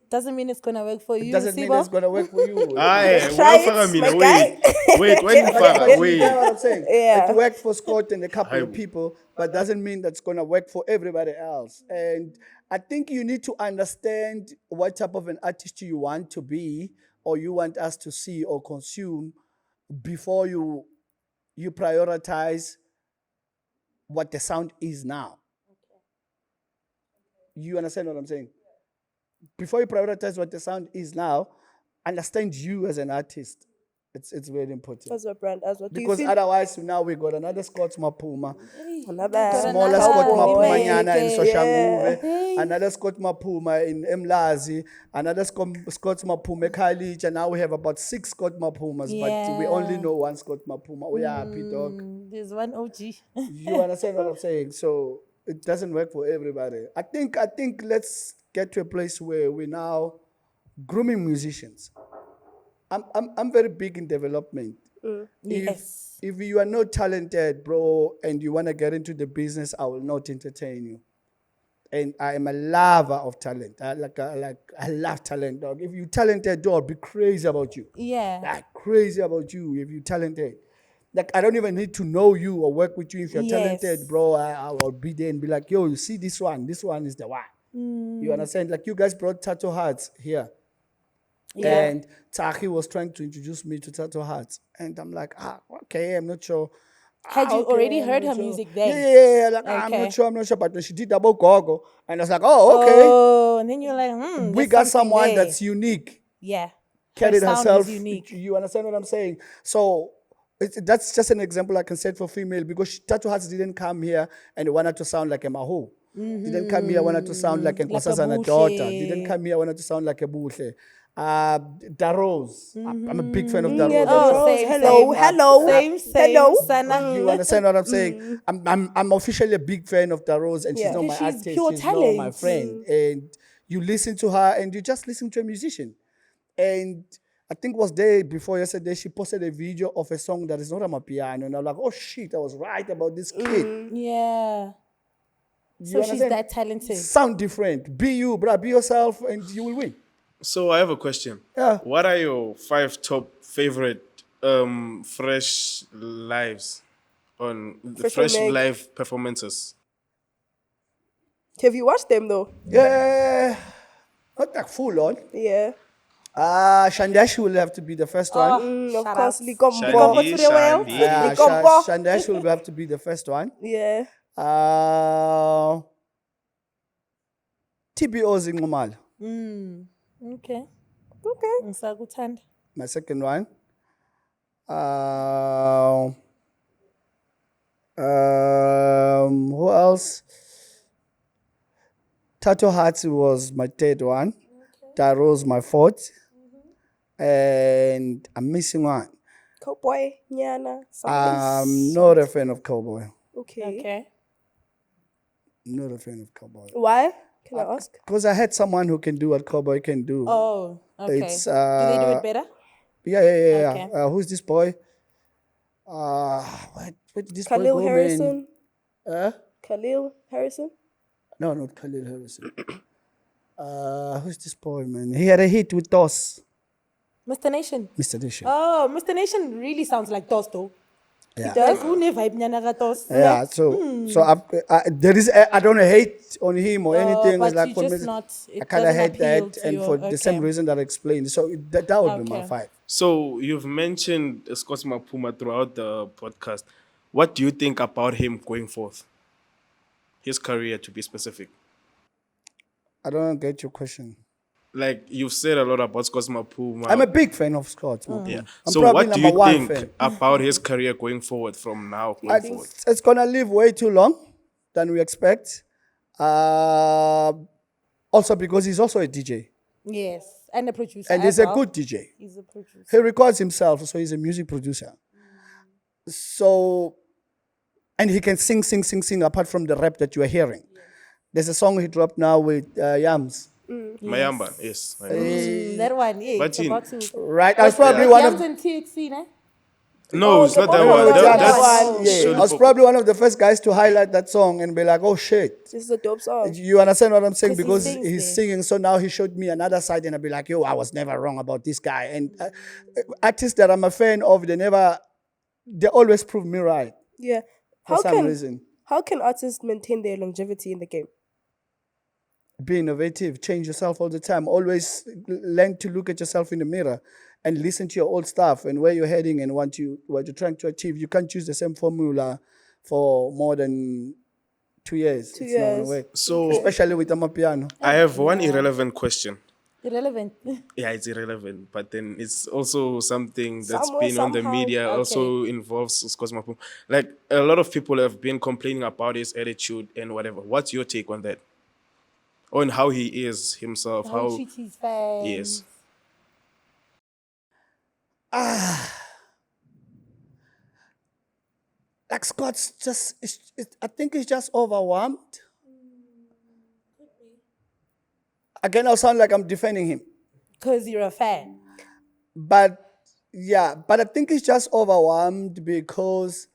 doesn't mean it's gonna work for It you. doesn't mean Sibo. it's gonna work for you. Aye, Try unafaka it, mina. my guy. Wait, when you But faka, you wait. get what I'm saying? Yeah. It worked for Scott and a couple of Aye. people, but doesn't mean that's gonna work for everybody else. And I think you need to understand what type of an artist you want to be or you want us to see or consume before you prioritize what the sound is now. You understand what I'm saying? Before you prioritize what the sound is now, understand you as an artist. It's very important. As a brand, as well. Do you Because feel otherwise, now we got another Scots Mapuma, another smaller another Scott Cowboii. Mapuma nyana in Yeah. Soshanguve, Hey. another Scott Mapuma in Mlazi, another Scott Mapuma Khayelitsha, and now we have about 6 Scott Mapumas, but we only Yeah. know one Scott Mapuma. Oh yeah, happy dog. There's one OG. You understand what I'm saying? So it doesn't work for everybody. I think let's get to a place where we're now grooming musicians. I'm very big in development. Yes. If you are not talented, bro, and you want to get into the business, I will not entertain you. And I am a lover of talent. I love talent, dog. If you're talented, dog, I'll be crazy about you. Yeah. Like crazy about you if you're talented. Like I don't even need to know you or work with you. If you're Yes. talented, bro, I will be there and be like, yo, you see this one? This one is the one. You understand? Like you guys brought Tattoo Hearts here. Yeah. And Taki was trying to introduce me to Tattoo Hearts. And I'm like, okay, I'm not sure. Had you Okay, already I'm heard not her sure. music then? Yeah. Like, I'm Okay. not sure. But when she did Double Gogo, and I was like, oh, okay. Oh, and then you're like, We there's got something someone there. that's unique. Yeah. Carried Her sound herself. is unique. You understand what I'm saying? So that's just an example I can set for female because Tattoo Hearts didn't come here and wanted to sound like a Maho. Didn't come here wanted to sound like a Like a Nkosazana daughter. Buhle. Didn't come here wanted to sound like a Buhle. Darose. I'm a big fan of Darose. yeah, also. the same, hello, same. hello, Same. hello. Sana. You understand what I'm saying? I'm officially a big fan of Darose, and she's Yeah. not my She's artist. pure She's not my talent. friend. And you listen to her, and you just listen to a musician. And I think it was day before yesterday, she posted a video of a song that is not Amapiano, and I'm like, oh shit, I was right about this kid. Yeah. You So she's understand? that talented. Sound different. Be you, bruh. Be yourself, and you will win. So I have a question. Yeah. What are your 5 top favorite fresh lives on the Freshman fresh Meg. live performances? Have you watched them though? Yeah. Not like full on. Yeah. Shandash will have to be the first one. Of Shut course, up. Likompo. Shandi, to the well. Shandi. Yeah, Leknompo. Shandash will have to be the first one. Yeah. TBO Zingumal, Okay. Okay. Ngisakuthanda. my second one. Who else? Tato Hatsi was my third one. Daro's my fourth. And I'm missing one. CowBoii, Nyana, I'm something. not a fan of CowBoii. Okay. Okay. Not a fan of CowBoii. Why? Can I ask? Because I had someone who can do what CowBoii can do. Oh, okay. It's, Do they do it better? Yeah. Okay. Who's this boy? Where did this boy Khalil go, man? Harrison. Huh? Khalil Harrison. No, not Khalil Harrison. Who's this boy, man? He had a hit with Toss, Mr. Nation. Mr. Nation. Oh, Mr. Nation really sounds like Tos though. Yeah. Does? Une vibe nyana ka Tos. Yeah, so there is I don't hate on him or anything. but It's like you for just me, not- I it kind of doesn't hate appeal that, to and your- for the same okay. reason that I explained. So that would be my Okay. 5. So you've mentioned Scott Mapuma throughout the podcast. What do you think about him going forth? His career, to be specific. I don't get your question. Like you've said a lot about Scott Mapuma. I'm a big fan of Scott. Yeah. I'm So probably what do number you 1 think fan. about his career going forward from now going forward? It's gonna live way too long than we expect. Also because he's also a DJ Yes. And a producer. and as he's a well. good DJ. He's a producer. He records himself, so he's a music producer. So, and he can sing apart from the rap that you are hearing. There's a song he dropped now with Yams. Mayamba, yes. That one, yeah. But It's in- about to. Right? I was probably one Yams of and THC, ne? No, it's not that the one. one. That- That that's one. yeah, Shirley I was Popo. probably one of the first guys to highlight that song and be like, oh shit. This is a dope song. You understand what I'm saying? 'Cause he Because sings he's there. singing, so now he showed me another side, and I'll be like, yo, I was never wrong about this guy. And artists that I'm a fan of, they always prove me right Yeah. for some reason. How can artists maintain their longevity in the game? Be innovative, change yourself all the time. Always learn to look at yourself in the mirror and listen to your old stuff and where you're heading and what you're trying to achieve. You can't use the same formula for more than 2 years. It's not gonna years. work. So Especially with Amapiano. I have one irrelevant question. Irrelevant. Yeah, it's irrelevant, but then it's also something that's Somewhere, been on the somehow. media, also involves Scott Mapuma. Like a lot of people have been complaining about his attitude and whatever. What's your take on that? On how he is himself? How he treats his fans. Yes. Like Scott's just, I think he's just overwhelmed. Again, I'll sound like I'm defending him. Because you're a fan. But I think he's just overwhelmed because,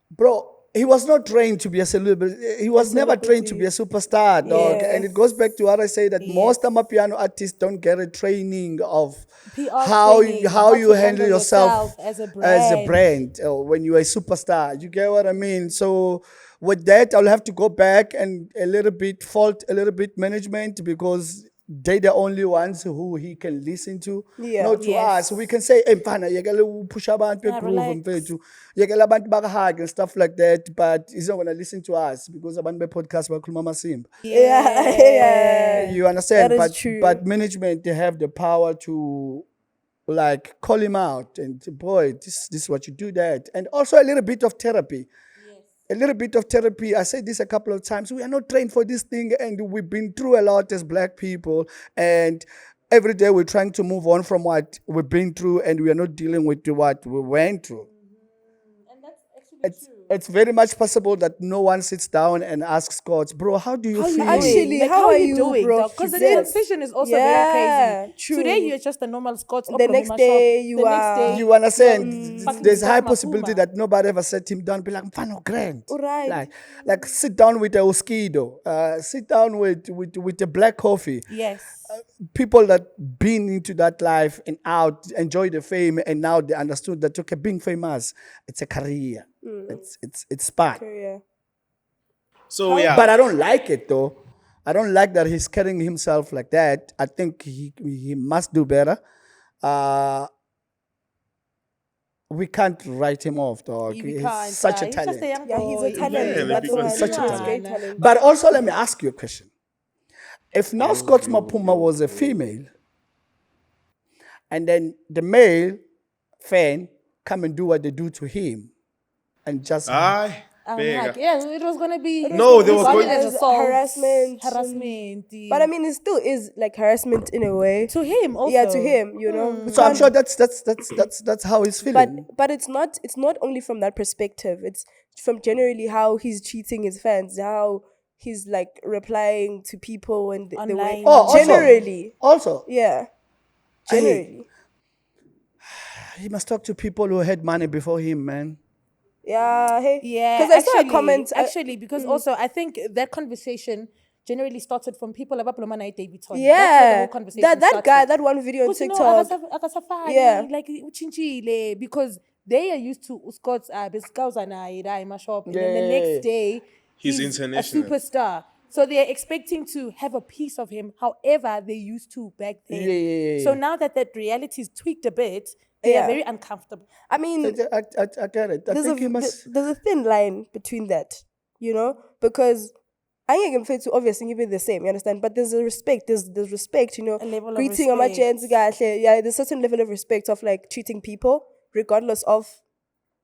bro, he was not trained to be a celebrity. He was never trained to be a superstar, dog. Yes. And it goes back to what I say that most Amapiano artists don't get a training of PR how training, how how you to handle handle yourself yourself as a brand when you're a superstar. You get what I mean? So with that, I'll have to go back and fault a little bit management because they're the only ones who he can listen to, Yeah. not to Yes. us. We can say, mfana, yekele push abantu Yeah, groove relax. mfethu, yekele abantu bakahag and stuff like that, but he's not gonna listen to us because abantu be-podcast bakhuluma amasimba. Yeah. You understand? That is true. But management, they have the power to like call him out and boy, this is what you do that. And also a little bit of therapy. A little bit of therapy. I said this a couple of times. We are not trained for this thing and we've been through a lot as black people. And every day we're trying to move on from what we've been through and we are not dealing with what we went through. And that's it's very much possible that no one sits down and asks Scott, bro, how do you feel? Actually, how are you, bro? Because the Yes. transition is also Yeah, very crazy. true. Today you're just a normal Scots. The next day you are- You understand? fucking There's high Scott possibility Mapuma. that nobody ever sat him down. Be like, "Mfano grand, Alright. like sit down with a Uskido, sit down with a black coffee." Yes. People that been into that life and out, enjoy the fame, and now they understood that okay, being famous, it's a career. It's part. Yeah. So yeah, But I don't like it though. I don't like that he's carrying himself like that. I think he must do better. We can't write him off, dog. We He's can't, such a he's just talent. a young Yeah, he's a boy. talent. Yeah, That's because why. such a He's talent. great talent. But also, let me ask you a question. If now Scott Mapuma was a female, and then the male fan come and do what they do to him, and just aye, I'm bega. like, yeah, it was gonna be. No, there was regarded going- as assault, Harassment. harassment. But I mean, it still is like harassment in a way. to him also. Yeah, to him, you know. so I'm sure that's how he's feeling. But it's not only from that perspective. It's from generally how he's treating his fans, how he's like replying to people and the way. Online. Also- Generally, also, yeah. Generally, he must talk to people who had money before him, man. yeah. Hey, Yeah, because I saw a comment. Actually, because also I think that conversation generally started from people about Blomana David. yeah, that started. guy, that one video on Because, you know, TikTok. akasafani, Yeah. like uchinchile, because they are used to Scott's Biscows and my shop, and then the Yeah. next day He's a international. superstar. So they're expecting to have a piece of him, however they used to back then. Yeah. So now that reality is tweaked a bit, they Yeah. are very uncomfortable. I mean, I get it. I think he must. there's a thin line between that, you know, because I ain't going to obviously give it the same, you understand? But there's a respect, there's respect, you know, A level of greeting on my chance, yeah, there's a certain level of respect of like treating people, regardless of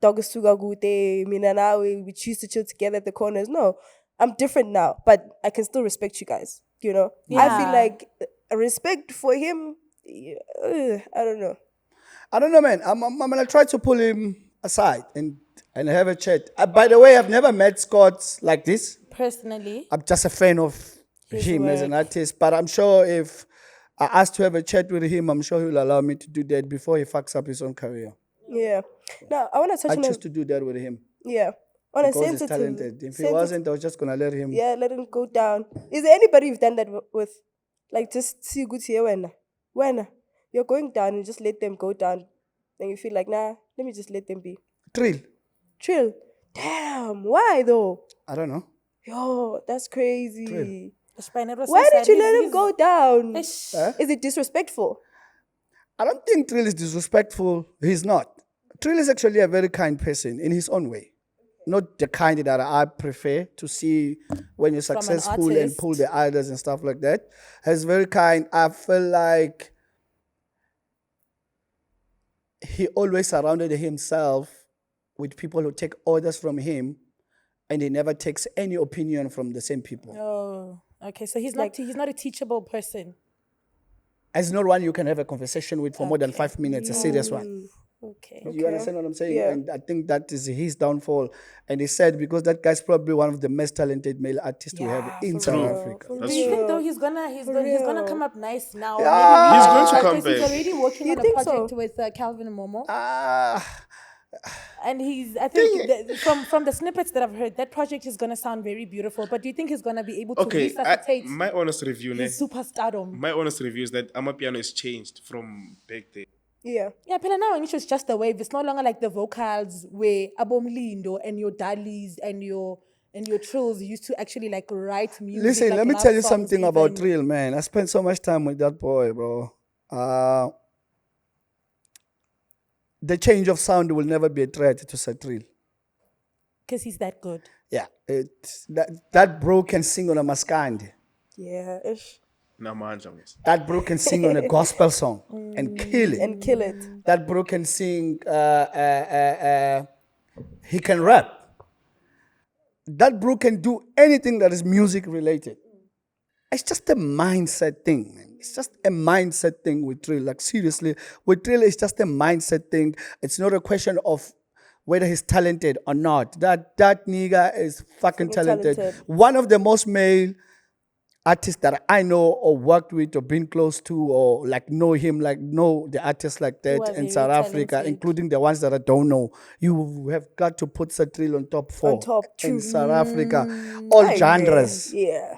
Dogusuga Gute, Minanawi, we choose to chill together at the corners. No, I'm different now, but I can still respect you guys, you know? I feel Yeah. like a respect for him, I don't know. I don't know, man. I'm gonna try to pull him aside and have a chat. By the way, I've never met Scott like this. Personally, I'm just a fan of him as an artist. But I'm sure if I asked to have a chat with him, I'm sure he'll allow me to do that before he fucks up his own career. Yeah. Now, I want to touch I on choose to do that with him yeah. On a because he's sensitive, talented. If he wasn't, I was just gonna let him. yeah, let him go down. Is there anybody you've done that with? Like, just see good here when you're going down and just let them go down, and you feel like, nah, let me just let them be. Trill. Chill. Damn, why though? I don't know. Yo, that's crazy. Trill. Why did you let him go down? Ish. Is it disrespectful? I don't think Trill is disrespectful. He's not. Trill is actually a very kind person in his own way. Not the kind that I prefer to see when you're successful and artist. pull the others and stuff like that. He's very kind. I feel like he always surrounded himself with people who take orders from him, and he never takes any opinion from the same people. Oh, okay. So he's not a teachable person. As not one you can have a conversation with for more than 5 minutes, a serious one. Okay. You understand what I'm saying? Yeah. And I think that is his downfall. And he said because that guy's probably one of the most talented male artists we have in South Africa. That's Do you true. think though he's gonna come up nice now? Yeah. He's going to Maybe come because he's back. already working You on a think project so? with Calvin and Momo, Ah, and I think from the snippets that I've heard, that project is gonna sound very beautiful. But do you think he's gonna be able to Okay, resuscitate my honest review, ne? his superstardom? My honest review is that Amapiano has changed from back then. Yeah. Yeah, but now it's just a wave. It's no longer like the vocals where Abomlindo and your Dalis and your trills used to actually like write music. listen, like let me love tell you songs something about even. Trill, man. I spent so much time with that boy, bro. The change of sound will never be a threat to Sir Trill. Because he's that good. Yeah, that bro can sing on a maskandi. Yeah. Ish. Namanja, yes. That bro can sing on a gospel song and kill it. And kill it. That bro can sing, he can rap. That bro can do anything that is music related. It's just a mindset thing, man. It's just a mindset thing with Trill. Like seriously, with Trill, it's just a mindset thing. It's not a question of whether he's talented or not. That nigga is fucking talented. talented. One of the most male artists that I know or worked with or been close to or like know him, like know the artists like that are in very South Africa, talented. including the ones that I don't know. You have got to put Satril on top 4 On top, in true. South Africa. All I genres. agree. Yeah.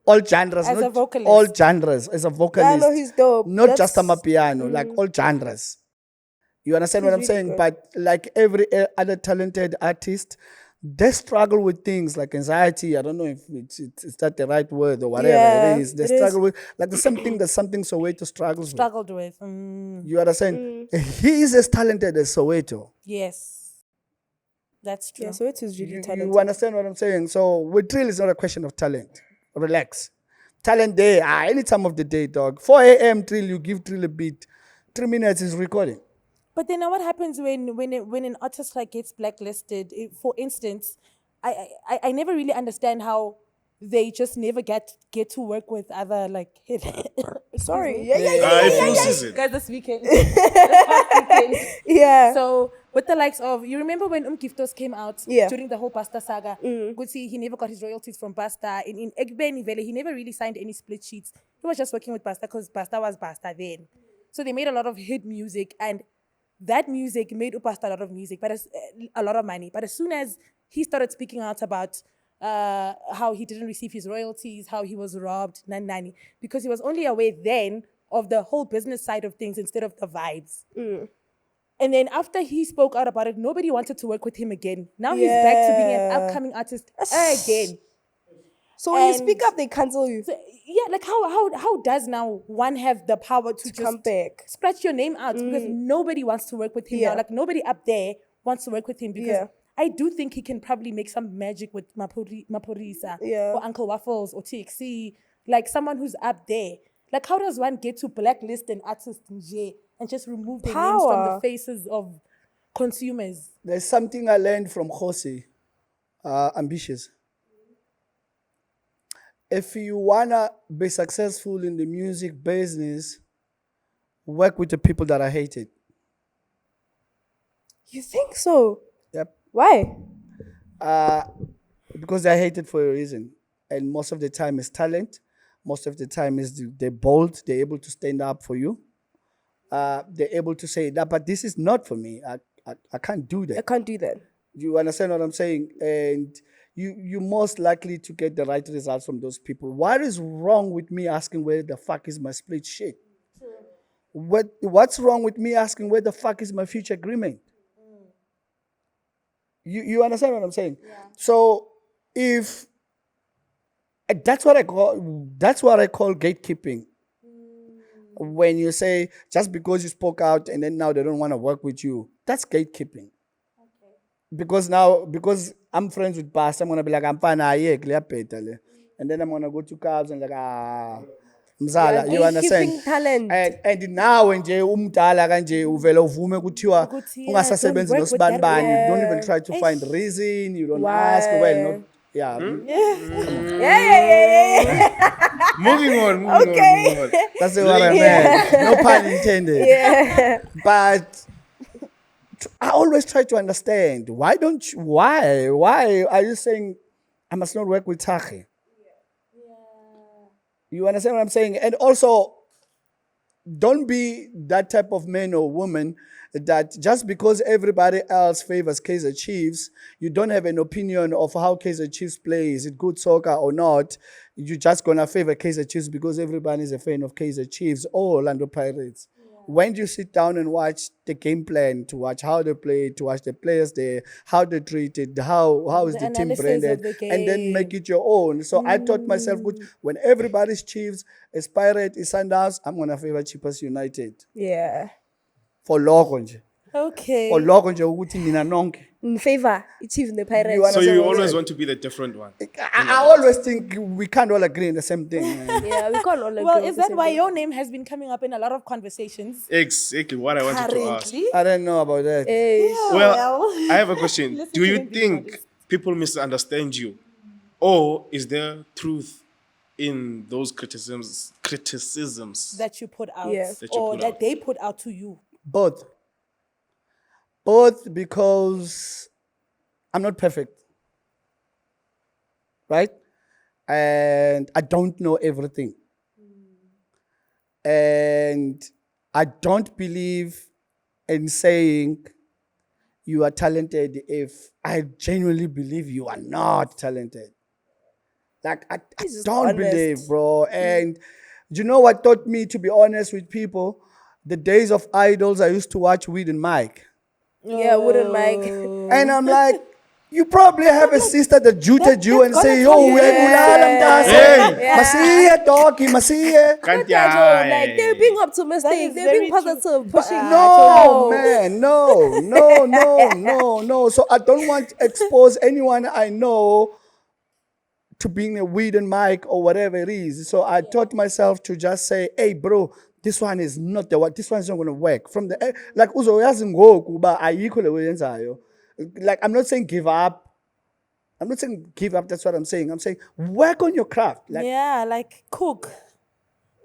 All genres. As a not vocalist. All genres. As a vocalist. Yeah, no, he's dope. Not just That's- Amapiano, like all genres. You understand what I'm He's saying? really good. But like every other talented artist, they struggle with things like anxiety. I don't know if it's that the right word or whatever Yeah, it is. They it struggle is. with like the same thing that something Soweto struggles with. Struggled with. You understand? He is as talented as Soweto. Yes. That's true. Yeah, so it is really You talented. understand what I'm saying? So with drill, it's not a question of talent. Relax. Talent day, any time of the day, dog. 4 a.m. drill, you give drill a beat. 3 minutes is recording. But then now what happens when an artist like gets blacklisted? For instance, I never really understand how they just never get to work with other like hit. Sorry. Excuse me. Yeah. If you season. Guys, this weekend. This past weekend. Yeah. So with the likes of, you remember when Giftos came out Yeah. during the whole Pasta saga? Good see, he never got his royalties from Pasta. In Eeque Vele, he never really signed any split sheets. He was just working with Pasta because Pasta was Pasta then. So they made a lot of hit music, and that music made Upasta a lot of music, but a lot of money. But as soon as he started speaking out about how he didn't receive his royalties, how he was robbed, nani, because he was only aware then of the whole business side of things instead of the vibes. And then after he spoke out about it, nobody wanted to work with him again. Now he's back to being an upcoming artist again. So when you And- speak up, they cancel you. So, yeah, like how does now one have the power to just Come back. scratch your name out because nobody wants to work with him Yeah. now. Like nobody up there wants to work with him because Yeah. I do think he can probably make some magic with Maporisa Yeah. or Uncle Waffles or TXC, like someone who's up there. Like how does one get to blacklist an artist nje and just remove their names from the Power. faces of consumers? There's something I learned from Jose, Ambitious. If you wanna be successful in the music business, work with the people that are hated. You think so? Yep. Why? Because they're hated for a reason. And most of the time it's talent. Most of the time is they're bold. They're able to stand up for you. They're able to say that, but this is not for me. I can't do that. I can't do that. You understand what I'm saying? And you're most likely to get the right results from those people. What is wrong with me asking where the fuck is my split shit? What's wrong with me asking where the fuck is my future agreement? You understand what I'm saying? Yeah. So if that's what I call gatekeeping. When you say just because you spoke out and then now they don't want to work with you, that's gatekeeping. Because I'm friends with Pastor, I'm gonna be like, I'm fine, and then I'm gonna go to Cubs and like, Mzala, you understand? Gatekeeping talent. And now nje umdala kanje uvele uvume kuthiwa Ukuthi, ungasasebenzi don't work with that nosibani, you don't yeah. even try to find reason, you don't Why? ask, well, not, yeah. Yeah. Moving on. Okay. That's what I meant. No pun intended. Yeah. But I always try to understand why are you saying I must not work with Tachi? You understand what I'm saying? And also, don't be that type of man or woman that just because everybody else favors Kaizer Chiefs, you don't have an opinion of how Kaizer Chiefs play. Is it good soccer or not? You're just going to favor Kaizer Chiefs because everybody is a fan of Kaizer Chiefs or Orlando Pirates. When do you sit down and watch the game plan, to watch how they play, to watch the players there, how they treated, how is the team analysis of branded, the and then game. make it your own. So I taught myself, good, when everybody's Chiefs, is Pirate, is Sundowns, I'm going to favor Chiefs United. Yeah. For logo nje. Okay. For logo nje ukuthi nina nonke. In favor, it's even the You Pirates. understand So you what I'm always saying? want to be the different one. I always think we can't all agree on the same thing. Man. Yeah, we can't all agree. Well, on is the that same why thing. your name has been coming up in a lot of conversations? Exactly what I wanted to ask. Currently. I don't know about that. Eh, Well, I have a question. Listen Do to you them be think honest. people misunderstand you? Or is there truth in those criticisms That you put out, Yeah. That you or put that out. they put out to you. Both. Both because I'm not perfect, right? And I don't know everything. And I don't believe in saying you are talented if I genuinely believe you are not talented. Like, I just don't honest. believe, bro. And you know what taught me to be honest with people? The days of idols I used to watch Weed and Mike. Yeah, wouldn't Mike. And I'm like, you probably have a sister that juted you and that's say, gonna yo, tell you Hey. masiye, doggy, masiye. Can't Like they're being That optimistic, is they're being very true. positive. Pushing- No, man, no. So I don't want to expose anyone I know to being a weed and mic or whatever it is. So I taught myself to just say, hey, bro, this one is not the one. This one's not going to work. From the like, uzoyazi ngoku uba ayikho le wenzayo. Like, I'm not saying give up. I'm not saying give up. That's what I'm saying. I'm saying work on your craft. Like, Yeah, like cook.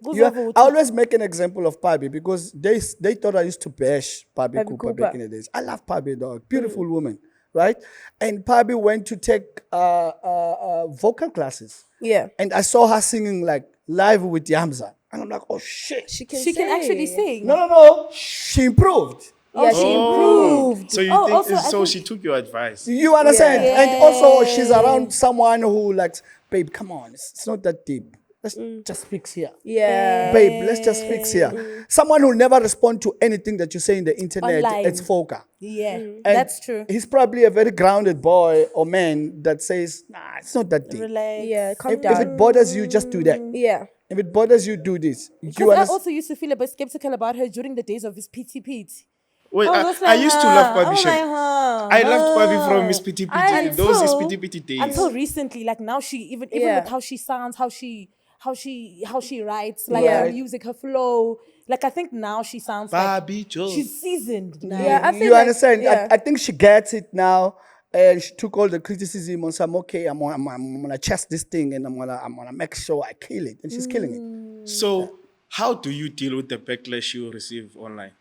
I always make an example of Pabi because they thought I used to bash Pabi Pabi Cooper Cooper. back in the days. I love Pabi, dog. Beautiful woman, right? And Pabi went to take vocal classes. Yeah. And I saw her singing like live with Yamza. And I'm like, oh shit. She can actually sing. No. She improved. Yeah, she improved. So you Oh, think also, I so? think- She took your advice. You understand? Yeah. And also she's around someone who like, babe, come on. It's not that deep. Let's just fix here. Yeah. Babe, let's just fix here. Someone who never respond to anything that you say in the internet, Online. it's Foka. Yeah, And that's true. He's probably a very grounded boy or man that says, nah, it's not that deep. Relax. Yeah, calm If down. it bothers you, just do that. Yeah. If it bothers you, do this. You Because I understand? also used to feel a bit skeptical about her during the days of his PT. Wait, I was I like, used to huh. love I Pabi was Shep. like, huh. I loved Pabi from Miss Pity I- Pity. Those is until- Pity Pity days. Until recently, like now she even Yeah. with how she sounds, how she writes, like Yeah. her music, her flow. Like I think now she sounds like Pabi Joe. she's seasoned now. Yeah, I feel You like, understand? yeah. I think she gets it now. And she took all the criticism and said, okay, I'm gonna chest this thing and I'm gonna make sure I kill it. And she's killing it. So how do you deal with the backlash you receive online?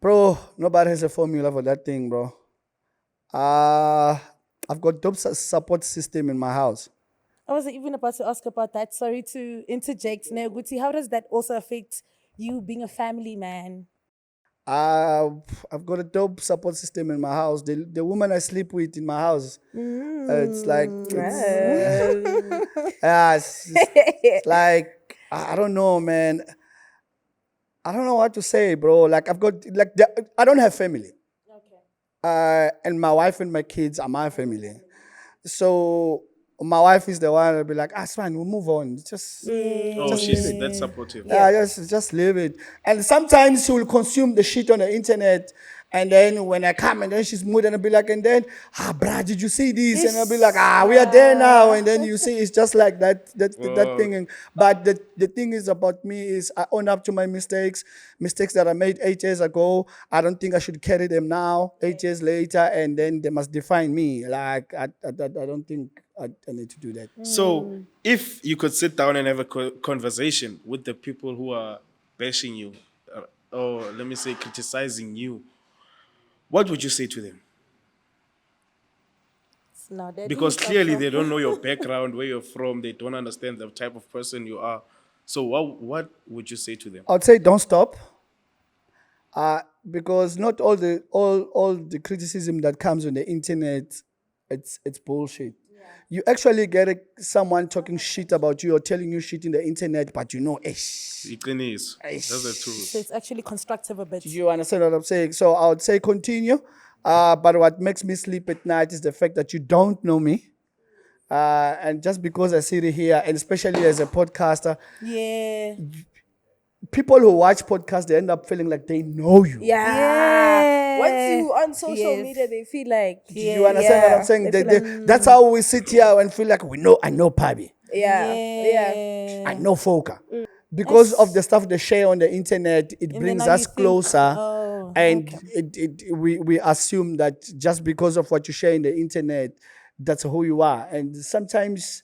Bro, nobody has a formula for that thing, bro. I've got dope support system in my house. I was even about to ask about that. Sorry to interject, Neguti. How does that also affect you being a family man? I've got a dope support system in my house. The woman I sleep with in my house, it's like, it's like, I don't know, man. I don't know what to say, bro. Like I don't have family. Okay. And my wife and my kids are my family. So my wife is the one that'll be like, it's fine, we'll move on. Just She's that supportive. just leave it. And sometimes she will consume the shit on the internet. And then when I come and then she's mood and I'll be like, and then, bruh, did you see this? And I'll be like, we are there now. And then you see it's just like that thing. But the thing is about me is I own up to my mistakes that I made 8 years ago. I don't think I should carry them now, 8 years later, and then they must define me. Like, I don't think I need to do that. So if you could sit down and have a conversation with the people who are bashing you, or let me say criticizing you, what would you say to them? Now, that Because is clearly also- they don't know your background, where you're from. They don't understand the type of person you are. So what would you say to them? I'd say don't stop. Because not all the criticism that comes on the internet, it's bullshit. You actually get someone talking shit about you or telling you shit in the internet, but you know, That's the truth. So it's actually constructive a bit. you understand what I'm saying? So I would say continue. But what makes me sleep at night is the fact that you don't know me. And just because I sit here, and especially as a podcaster, Yeah. people who watch podcasts, they end up feeling like they know you. Yeah. Once you on social Yes. media, they feel like You understand what I'm saying? That's how we sit here and feel like I know Pabi. yeah. I know Foka. Because of the stuff they share on the internet, it brings now us you think, closer. oh, And we assume that just because of what you share in the internet, that's who you are. And sometimes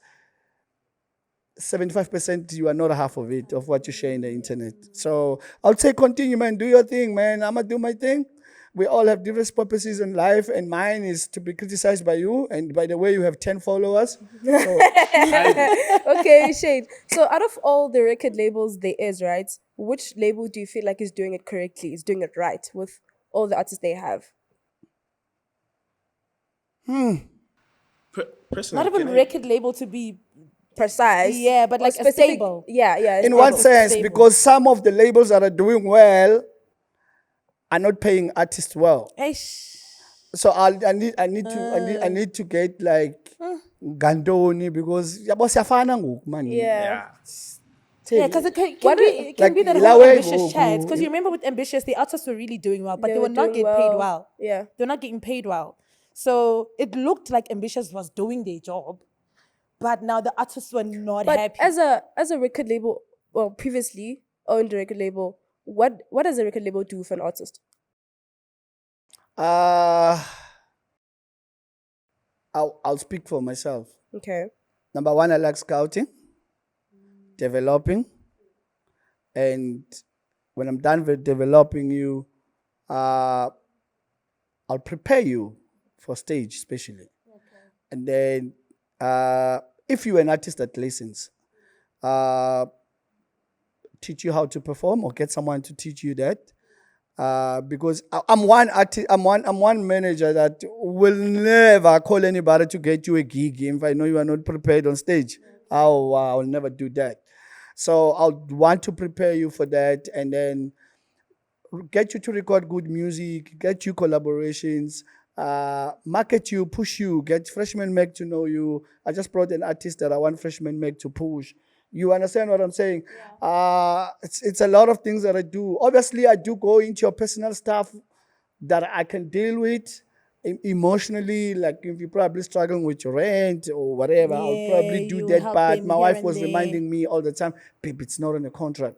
75% you are not half of it, of what you share in the internet. So I would say continue, man. Do your thing, man. I'm going to do my thing. we all have different purposes in life, and mine is to be criticized by you. And by the way, you have 10 followers. So Okay, Shade. So out of all the record labels there is, right? Which label do you feel like is doing it correctly, is doing it right with all the artists they have? Personally, Not even can I- record label to be. Precise. Yeah, but or like a specific- stable. Yeah. in what stable. sense? stable. Because some of the labels that are doing well are not paying artists well. Eish. So I need to get like Gandoni because yabo siyafana ngoku man. Yeah. Yeah, because it can, What be, do- it can like, be that ila whole way ambitious go- chat. go- Because you remember with ambitious, the artists were really doing well, but they were not doing getting paid well. Yeah. They're not getting paid well. So it looked like ambitious was doing their job, but now the artists were not But happy. as a record label, well, previously owned a record label, what does a record label do for an artist? I'll speak for myself. Okay. Number one, I like scouting, developing, and when I'm done with developing you, I'll prepare you for stage, especially. And then, if you're an artist that listens, teach you how to perform or get someone to teach you that. Because I'm one artist, I'm one manager that will never call anybody to get you a gig if I know you are not prepared on stage. I'll never do that. So I'll want to prepare you for that, and then get you to record good music, get you collaborations, market you, push you, get Freshman Meg to know you. I just brought an artist that I want Freshman Meg to push. You understand what I'm saying? It's a lot of things that I do. Obviously, I do go into your personal stuff that I can deal with emotionally. Like if you're probably struggling with your rent or whatever, I'll probably Yeah, do you that help part. them My here wife and was there. reminding me all the time, babe, it's not in a contract.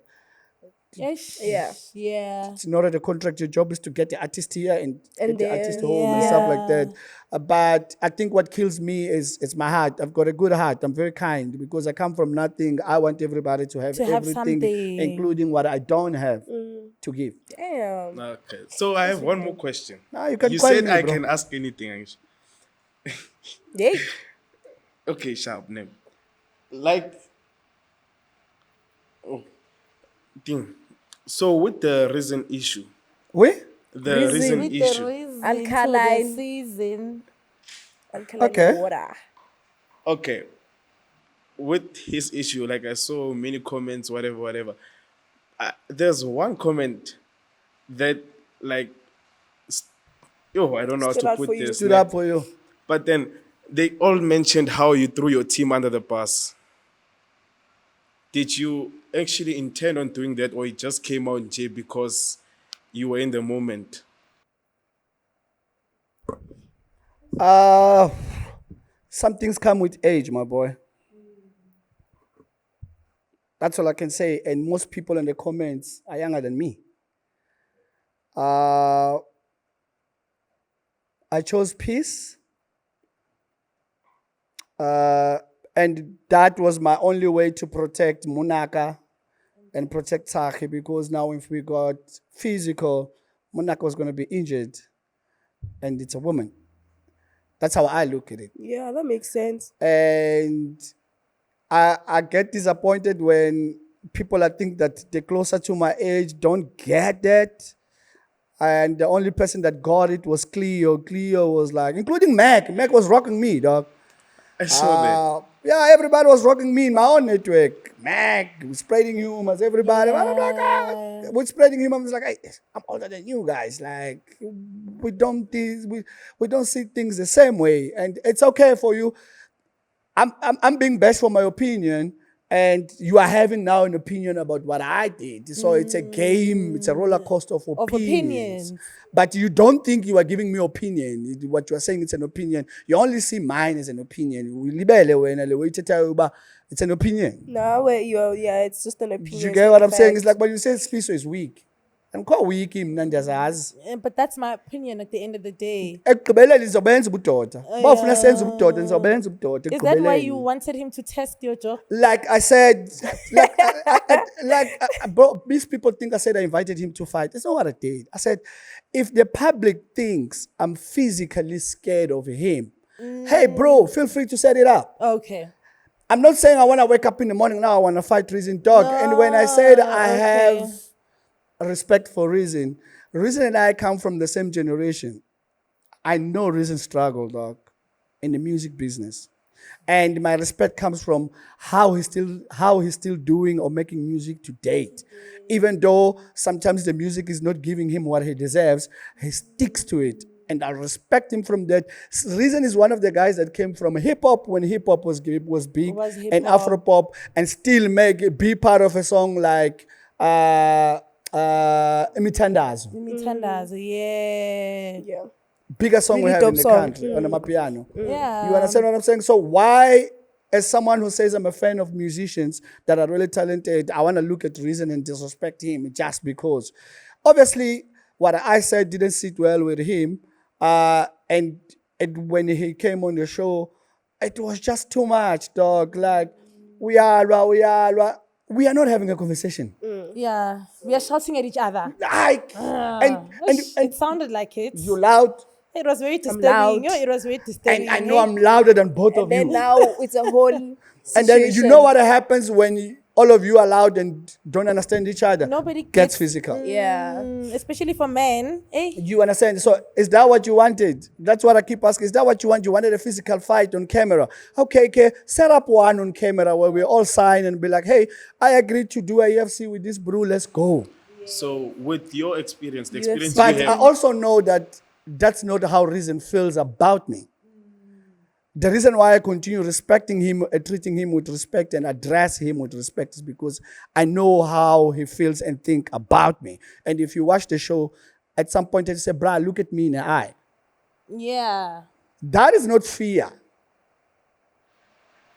Eish. Yeah. Yeah. It's not at a contract. Your job is to get the artist here and get the then- artist home and stuff like that. But I think what kills me is it's my heart. I've got a good heart. I'm very kind because I come from nothing. I want everybody to have everything, something. including what I don't have to give. Damn. Okay, so I have one more question. Now you can You call said me, I bro. can ask anything. Aish. Yeah. Okay, sharp name. Like, oh, thing. So with the reason issue, We? the reason With issue. the reason Alkaline. to the season. Alkaline Okay. water. Okay, with his issue, like I saw many comments, whatever. There's one comment that, like, I don't know how Stood to out put for you. this. Stood like, up for you. But then they all mentioned how you threw your team under the bus. Did you actually intend on doing that, or it just came out, Jay, because you were in the moment? Some things come with age, my boy. That's all I can say. And most people in the comments are younger than me. I chose peace. And that was my only way to protect Munaka and protect Taki, because now if we got physical, Munaka was going to be injured. And it's a woman. That's how I look at it. Yeah, that makes sense. And I get disappointed when people I think that they're closer to my age don't get that. And the only person that got it was Cleo. Cleo was like, including Mac. Mac was rocking me, dog. I saw that. Yeah, everybody was rocking me in my own network. Mac, spreading humors, everybody. I'm like, we're spreading humors. It's like, hey, I'm older than you guys. Like, we don't see things the same way, and it's okay for you. I'm being bashed for my opinion, and you are having now an opinion about what I did. So it's a game. It's a roller coaster of opinions. opinions. But you don't think you are giving me opinion. What you are saying, it's an opinion. You only see mine as an opinion. It's an opinion. No, yeah, it's just an opinion. You it's get not what a I'm saying? fact. It's like when you say Sfiso is weak. And quite weak him nandiyazazi. But that's my opinion at the end of the day. Ekugqibeleni nizobenza ubudoda. Bawufuna senze ubudoda nizobenza ubudoda. Is that why ekugqibeleni. you wanted him to test your jaw? Like I said, bro, these people think I said I invited him to fight. That's not what I did. I said, if the public thinks I'm physically scared of him, hey, bro, feel free to set it up. Okay. I'm not saying I want to wake up in the morning now, I want to fight Reason Dog. And when I said I have respect for Reason and I come from the same generation. I know Reason struggle, dog, in the music business. And my respect comes from how he's still doing or making music to date. Even though sometimes the music is not giving him what he deserves, he sticks to it. And I respect him from that. Reason is one of the guys that came from hip hop when hip hop was big and Afro pop, and still be part of a song like Mithandazo. Mithandazo, yeah. Biggest song we Really have in dope the song. country on Amapiano. Yeah. You understand what I'm saying? So why, as someone who says I'm a fan of musicians that are really talented, I want to look at Reason and disrespect him just because? Obviously, what I said didn't sit well with him. And when he came on the show, it was just too much, dog. Like, we are not having a conversation. Yeah. We are shouting at each other. Like, and It sounded like it. you loud, It was very disturbing. loud. It was very disturbing. and I know I'm louder than both of Then you. now it's a whole And then you situation. know what happens when all of you are loud and don't understand each other? Nobody gets physical. Yeah. Especially for men. Eh? You understand? So is that what you wanted? That's what I keep asking. Is that what you want? You wanted a physical fight on camera. Okay. Set up one on camera where we all sign and be like, hey, I agreed to do a UFC with this bro. Let's go. So with your experience, the experience But you I have, also know that that's not how Reason feels about me. The reason why I continue respecting him, treating him with respect and address him with respect is because I know how he feels and think about me. And if you watch the show, at some point he say, brah, look at me in the eye. Yeah. That is not fear.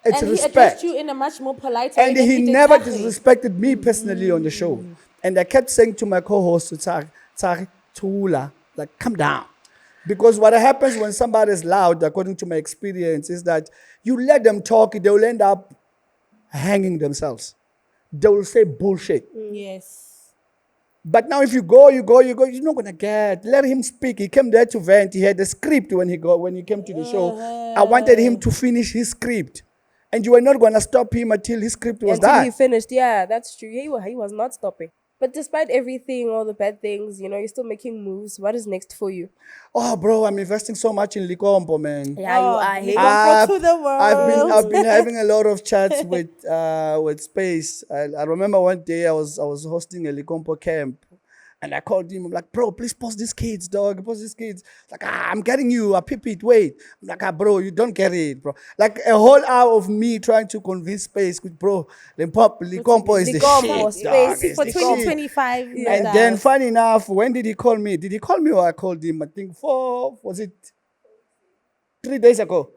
It's And respect. he addressed you in a much more polite way. And than he did never Tsaki. disrespected me personally on the show. And I kept saying to my co-host, Tsaki, Tula, like, come down. Because what happens when somebody is loud, according to my experience, is that you let them talk, they will end up hanging themselves. They will say bullshit. Yes. But now if you go, you're not gonna get. Let him speak. He came there to vent. He had a script when he came to the show. I wanted him to finish his script. And you were not gonna stop him until his script was Until done. he finished. Yeah, that's true. He was not stopping. But despite everything, all the bad things, you're still making moves. What is next for you? Oh, bro, I'm investing so much in Leknompo, man. Yeah, you are. Hey. Leknompo to the world. I've been having a lot of chats with Space. I remember one day I was hosting a Leknompo camp, and I called him. I'm like, bro, please post these kids, dog. Post these kids. Like, I'm getting you. I peep it. Wait. I'm like, bro, you don't get it, bro. Like a whole hour of me trying to convince Space, bro, Leknompo is the Leknompo, shit, dog. Space It's For the 2025. shit. And then, funny enough, when did he call me? Did he call me or I called him? I think 3 days ago.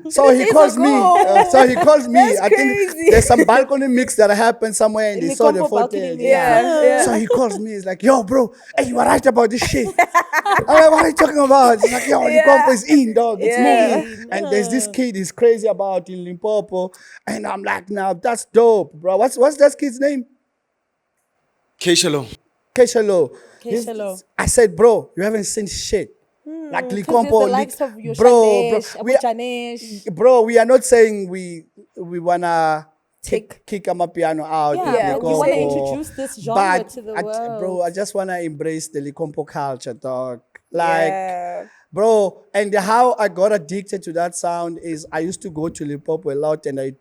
So he calls me. I think crazy. there's some balcony mix that happened somewhere and they saw the Leknompo photos. balcony mix. Yeah. So he calls me. He's like, yo, bro, hey, you are right about this shit. I'm like, what are you talking about? He's like, yo, Leknompo is in, dog. It's moving. And there's this kid he's crazy about in Limpopo. And I'm like, now that's dope, bro. What's that kid's name? Keshalo. Keshalo. Keshalo. I said, bro, you haven't seen shit. Like Because Leknompo, there's the likes of your bro, Shanesh, Abu Janesh. bro, we are not saying we wanna kick Amapiano out. Yeah, of but you want to Leknompo. introduce this genre But to the world. bro, I just wanna embrace the Leknompo culture, dog. Like, Yeah. bro, and how I got addicted to that sound is I used to go to Limpopo a lot, and I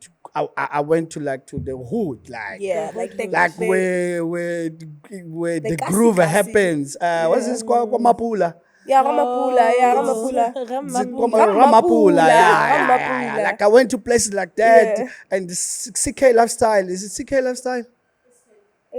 went to the hood, like Yeah, like where the kasi groove kasi. happens. What's this called? Mapula. Yeah, Ramapula. Ramapula, yeah. Ramapula. Like I went to places like that, Yeah. and the CK lifestyle. Is it CK lifestyle?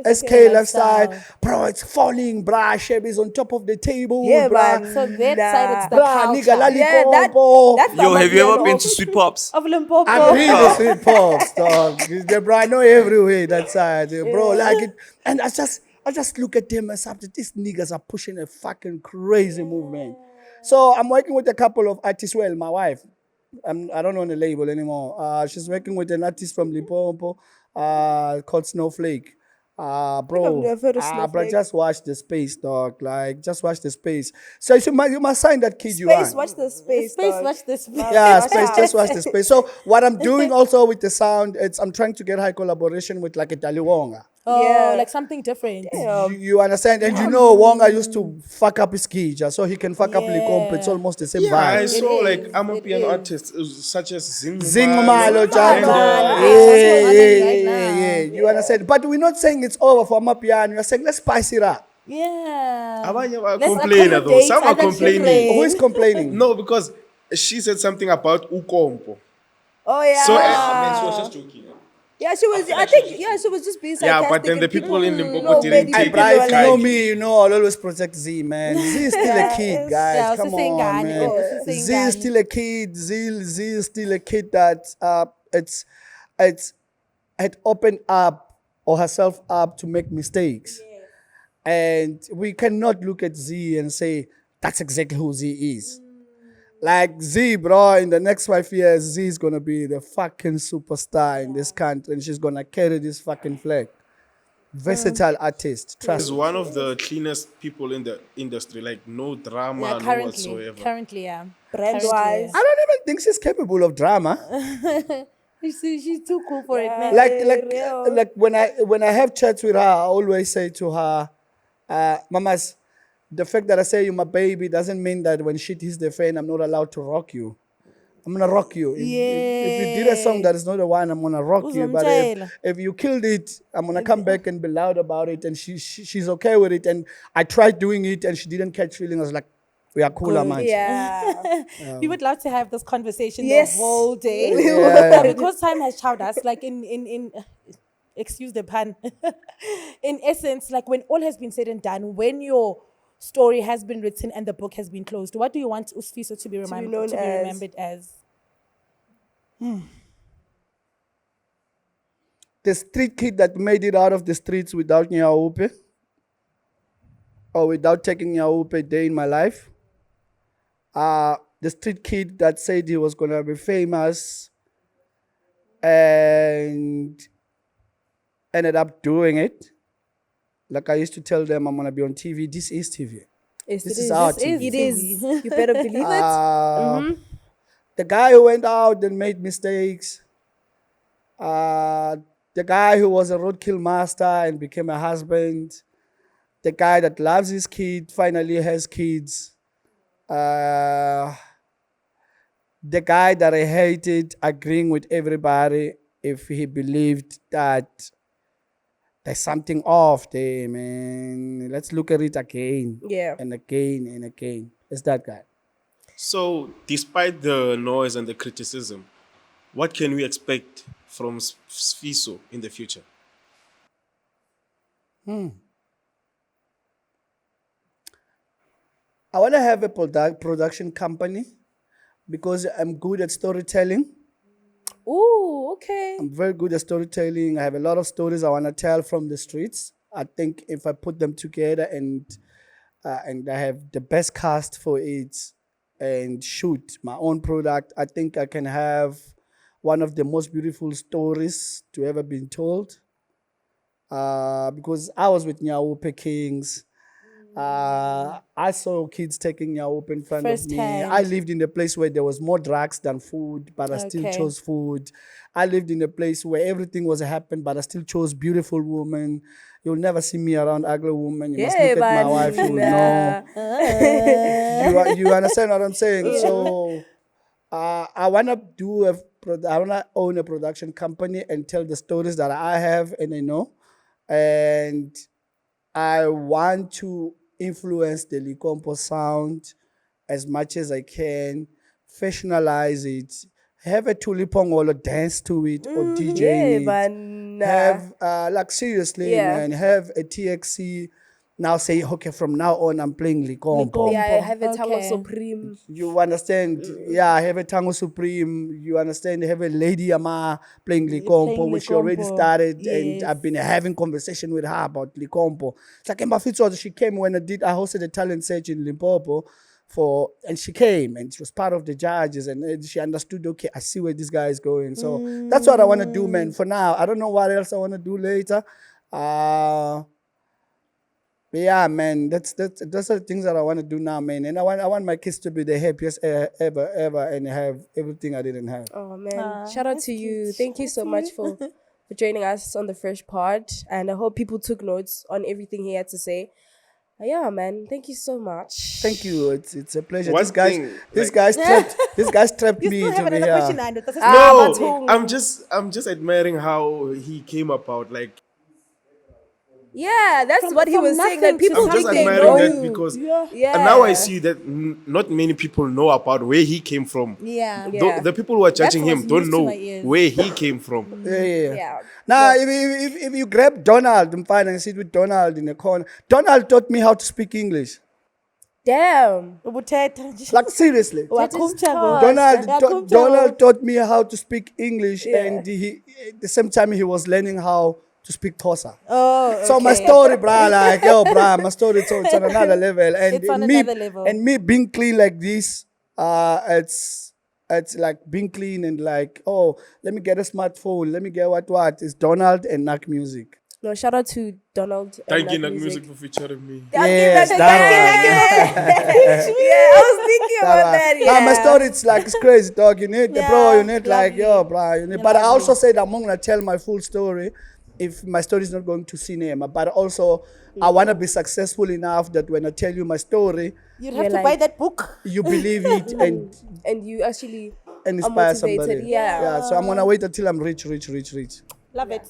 SK lifestyle. Bro, it's falling, bruh. Chevy is on top of the table, Yeah, bruh. man. So that side, it's the Bruh, nigga, culture. Yeah, Leknompo. that's Yo, have you ever Amapiano. been to Sweet Pops? Of Limpopo. I've been to Sweet Pops, dog. Bro, I know everywhere that side, bro. Like it, and I just look at them and say, these niggas are pushing a fucking crazy movement. So I'm working with a couple of artists. Well, my wife, I don't own a label anymore. She's working with an artist from Limpopo called Snowflake. Bro, never heard of bro, Snowflake. just watch the space, dog. Like, just watch the space. So you must sign that kid you Space, want. watch the space. Space, dog. watch this. Yeah, space, just watch the space. So what I'm doing also with the sound, I'm trying to get high collaboration with like a Daliwonga. Oh, Yeah. like something different. You understand? And you know Wonga used to fuck up his kija, so he can fuck up Leknompo. It's almost the same Yeah, I vibe. saw like is, Amapiano it artists such as Zingmalo, yeah. You understand? But we're not saying it's over for Amapiano. We're saying let's spice it up. Yeah. Abanye are Let's complaining though. accommodate Some are other complaining. children. Who is complaining? No, because she said something about Ukompo. Oh yeah. So, She was just joking. Yeah, she was. I think. Yeah, she was just being Yeah, sarcastic. but then the and people in Limpopo no, didn't many take Hey, people bro, were if you know like, me, you know I'll always protect Z, man. Z is still a kid, guys. Yeah, I was Come saying on, Gani, man. I was saying Z is Gani. still a kid. Z is still a kid that it's had opened up or herself up to make mistakes. And we cannot look at Z and say that's exactly who Z is. Like Z, bro, in the next 5 years, Z is gonna be the fucking superstar in this country, and she's gonna carry this fucking flag. Versatile artist, trust She's me. one of the cleanest people in the industry. Like no drama, Yeah, no currently, whatsoever. yeah. brand-wise. Currently, I don't even think she's capable of drama. she's too cool for it, man. Like when I have chats with her, I always say to her, Mamas, the fact that I say you're my baby doesn't mean that when shit hits the fan, I'm not allowed to rock you. I'm gonna rock you. If you did a song that is not the one, I'm gonna rock you. But if you killed it, I'm gonna come back and be loud about it. And she's okay with it. And I tried doing it, and she didn't catch feeling. I was like, we are cooler, man. Yeah. We would love to have this conversation Yes. the whole day. Yeah. But because time has chowed us, like in excuse the pun. In essence, like when all has been said and done, when your story has been written and the book has been closed, what do you want Sfiso to be remembered as? The street kid that made it out of the streets without Nyaupe, or without taking Nyaupe a day in my life. The street kid that said he was gonna be famous and ended up doing it. Like I used to tell them, I'm gonna be on TV. This is TV. Yes, This it is is. our This TV. It is. You better believe it. The guy who went out and made mistakes. The guy who was a roadkill master and became a husband. The guy that loves his kid, finally has kids. The guy that I hated agreeing with everybody if he believed that there's something off there, man. Let's look at it again. Yeah. And again and again. It's that guy. So, despite the noise and the criticism, what can we expect from Sfiso in the future? I want to have a production company because I'm good at storytelling. Ooh, okay. I'm very good at storytelling. I have a lot of stories I want to tell from the streets. I think if I put them together and I have the best cast for it and shoot my own product, I think I can have one of the most beautiful stories to ever been told. Because I was with Nyaupe Kings. I saw kids taking Nyaupe in front of me. Firsthand. I lived in a place where there was more drugs than food, but I still Okay. chose food. I lived in a place where everything was happening, but I still chose beautiful women. You'll never see me around ugly women. You must look at my wife, you'll know. You understand what I'm saying? So I wanna I wanna own a production company and tell the stories that I have and I know, and I want to influence the Leknompo sound as much as I can, fashionalize it, have a tulipongolo dance to it or DJ Yeah, it. man. Have like seriously, Yeah. man, have a TXC now say, okay, from now on I'm playing Leknompo. Leknompo. Yeah, I have a Tango Okay. Supreme. You understand? Yeah, I have a Tango Supreme. You understand? I have a Lady Ama playing Leknompo, playing which she already Leknompo. started, and Yes. I've been having conversation with her about Leknompo. It's like Mafitsotso, she came when I hosted a talent search in Limpopo and she came and she was part of the judges and she understood, okay, I see where this guy is going. So that's what I want to do, man. For now, I don't know what else I want to do later. But yeah, man, those are the things that I want to do now, man. And I want my kids to be the happiest ever and have everything I didn't have. Oh man, Ah, shout out that's to you. cute. Thank you so much for joining us on the FreshPod, and I hope people took notes on everything he had to say. Yeah, man, thank you so much. Thank you. It's a pleasure. One These guys, thing, these like- guys trapped You me still to have be another question, here. Nando. That's a Ah, No, Batung. I'm just admiring how he came about. Like, Yeah, that's what he from was saying. That nothing to people I'm just think they admiring know that you. because Yeah. and now I see that not many people know about where he came from. Yeah. Yeah. The people who are judging That's him what's don't news to know my ears. where he came from. Yeah. Yeah. Now, if you grab Donald and find and sit with Donald in the corner, Donald taught me how to speak English. Damn. Like seriously. That is Wakumcha, tough. Donald taught me how to speak English, Yeah. and he at the same time he was learning how to speak Xhosa. Oh, So my story, brah, like yo, brah, my story, it's on another level, and It's on me, another level. and me being clean like this, it's like being clean and like, oh, let me get a smartphone, let me get what is Donald and Nak Music. No, shout out to Donald. Thank you, Nut Nak Music, for featuring me. Yes, Thank that one. Yeah, I was thinking about that. Yeah. Nah, my story, it's crazy, dog. You need the bro, you need like, lovely. yo, bro, you need. But I also said I'm not gonna tell my full story if my story is not going to cinema. But also, I wanna be successful enough that when I tell you my story, You'd You're have to like- buy that book. you believe it And you actually and are inspire motivated. somebody. Yeah. So I'm gonna wait until I'm rich. Love it.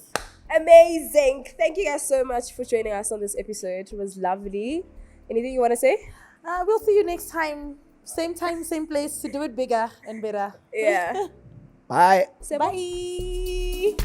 Amazing. Thank you guys so much for joining us on this episode. It was lovely. Anything you want to say? We'll see you next time. Same place to do it bigger and better. Yeah. Bye. So Bye.